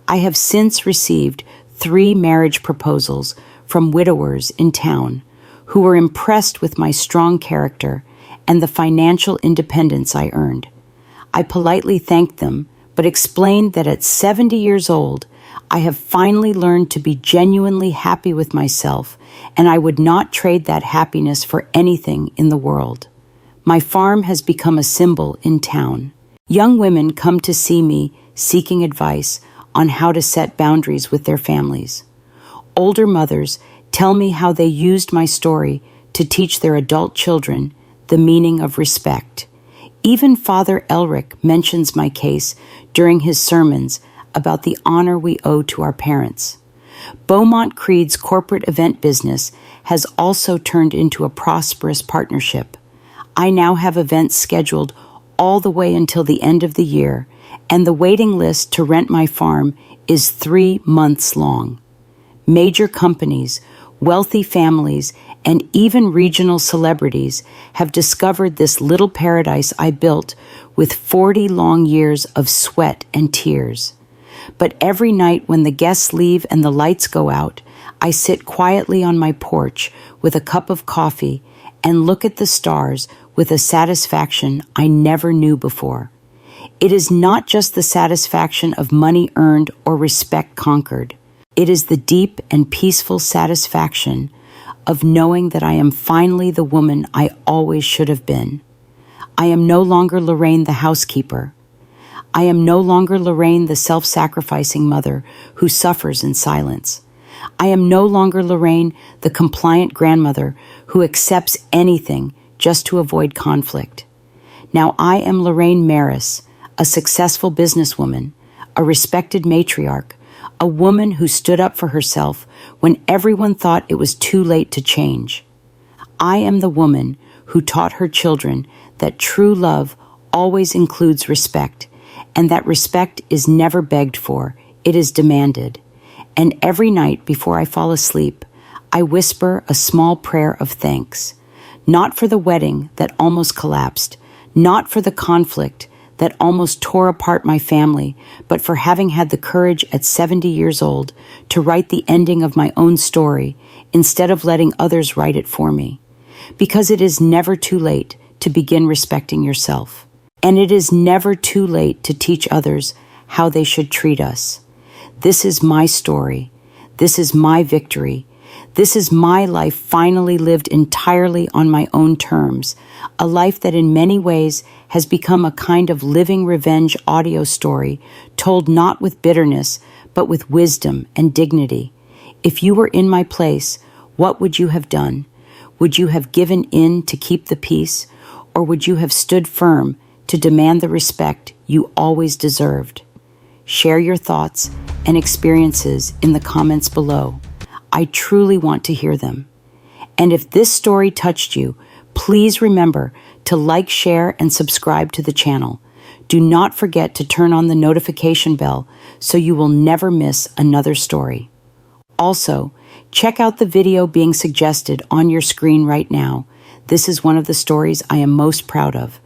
I have since received 3 marriage proposals from widowers in town who were impressed with my strong character and the financial independence I earned. I politely thanked them, but explained that at 70 years old, I have finally learned to be genuinely happy with myself, and I would not trade that happiness for anything in the world. My farm has become a symbol in town. Young women come to see me seeking advice on how to set boundaries with their families. Older mothers tell me how they used my story to teach their adult children the meaning of respect. Even Father Elric mentions my case during his sermons about the honor we owe to our parents. Beaumont Creed's corporate event business has also turned into a prosperous partnership. I now have events scheduled all the way until the end of the year, and the waiting list to rent my farm is 3 months long. Major companies, wealthy families, and even regional celebrities have discovered this little paradise I built with 40 long years of sweat and tears. But every night when the guests leave and the lights go out, I sit quietly on my porch with a cup of coffee and look at the stars with a satisfaction I never knew before. It is not just the satisfaction of money earned or respect conquered. It is the deep and peaceful satisfaction of knowing that I am finally the woman I always should have been. I am no longer Lorraine the housekeeper. I am no longer Lorraine the self-sacrificing mother who suffers in silence. I am no longer Lorraine the compliant grandmother who accepts anything just to avoid conflict. Now I am Lorraine Maris, a successful businesswoman, a respected matriarch, a woman who stood up for herself when everyone thought it was too late to change. I am the woman who taught her children that true love always includes respect, and that respect is never begged for, it is demanded. And every night before I fall asleep, I whisper a small prayer of thanks, not for the wedding that almost collapsed, not for the conflict that almost tore apart my family, but for having had the courage at 70 years old to write the ending of my own story instead of letting others write it for me. Because it is never too late to begin respecting yourself. And it is never too late to teach others how they should treat us. This is my story. This is my victory. This is my life finally lived entirely on my own terms, a life that in many ways has become a kind of living revenge audio story told not with bitterness, but with wisdom and dignity. If you were in my place, what would you have done? Would you have given in to keep the peace, or would you have stood firm to demand the respect you always deserved? Share your thoughts and experiences in the comments below. I truly want to hear them. And if this story touched you, please remember to like, share, and subscribe to the channel. Do not forget to turn on the notification bell so you will never miss another story. Also, check out the video being suggested on your screen right now. This is one of the stories I am most proud of.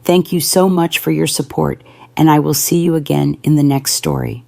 Thank you so much for your support, and I will see you again in the next story.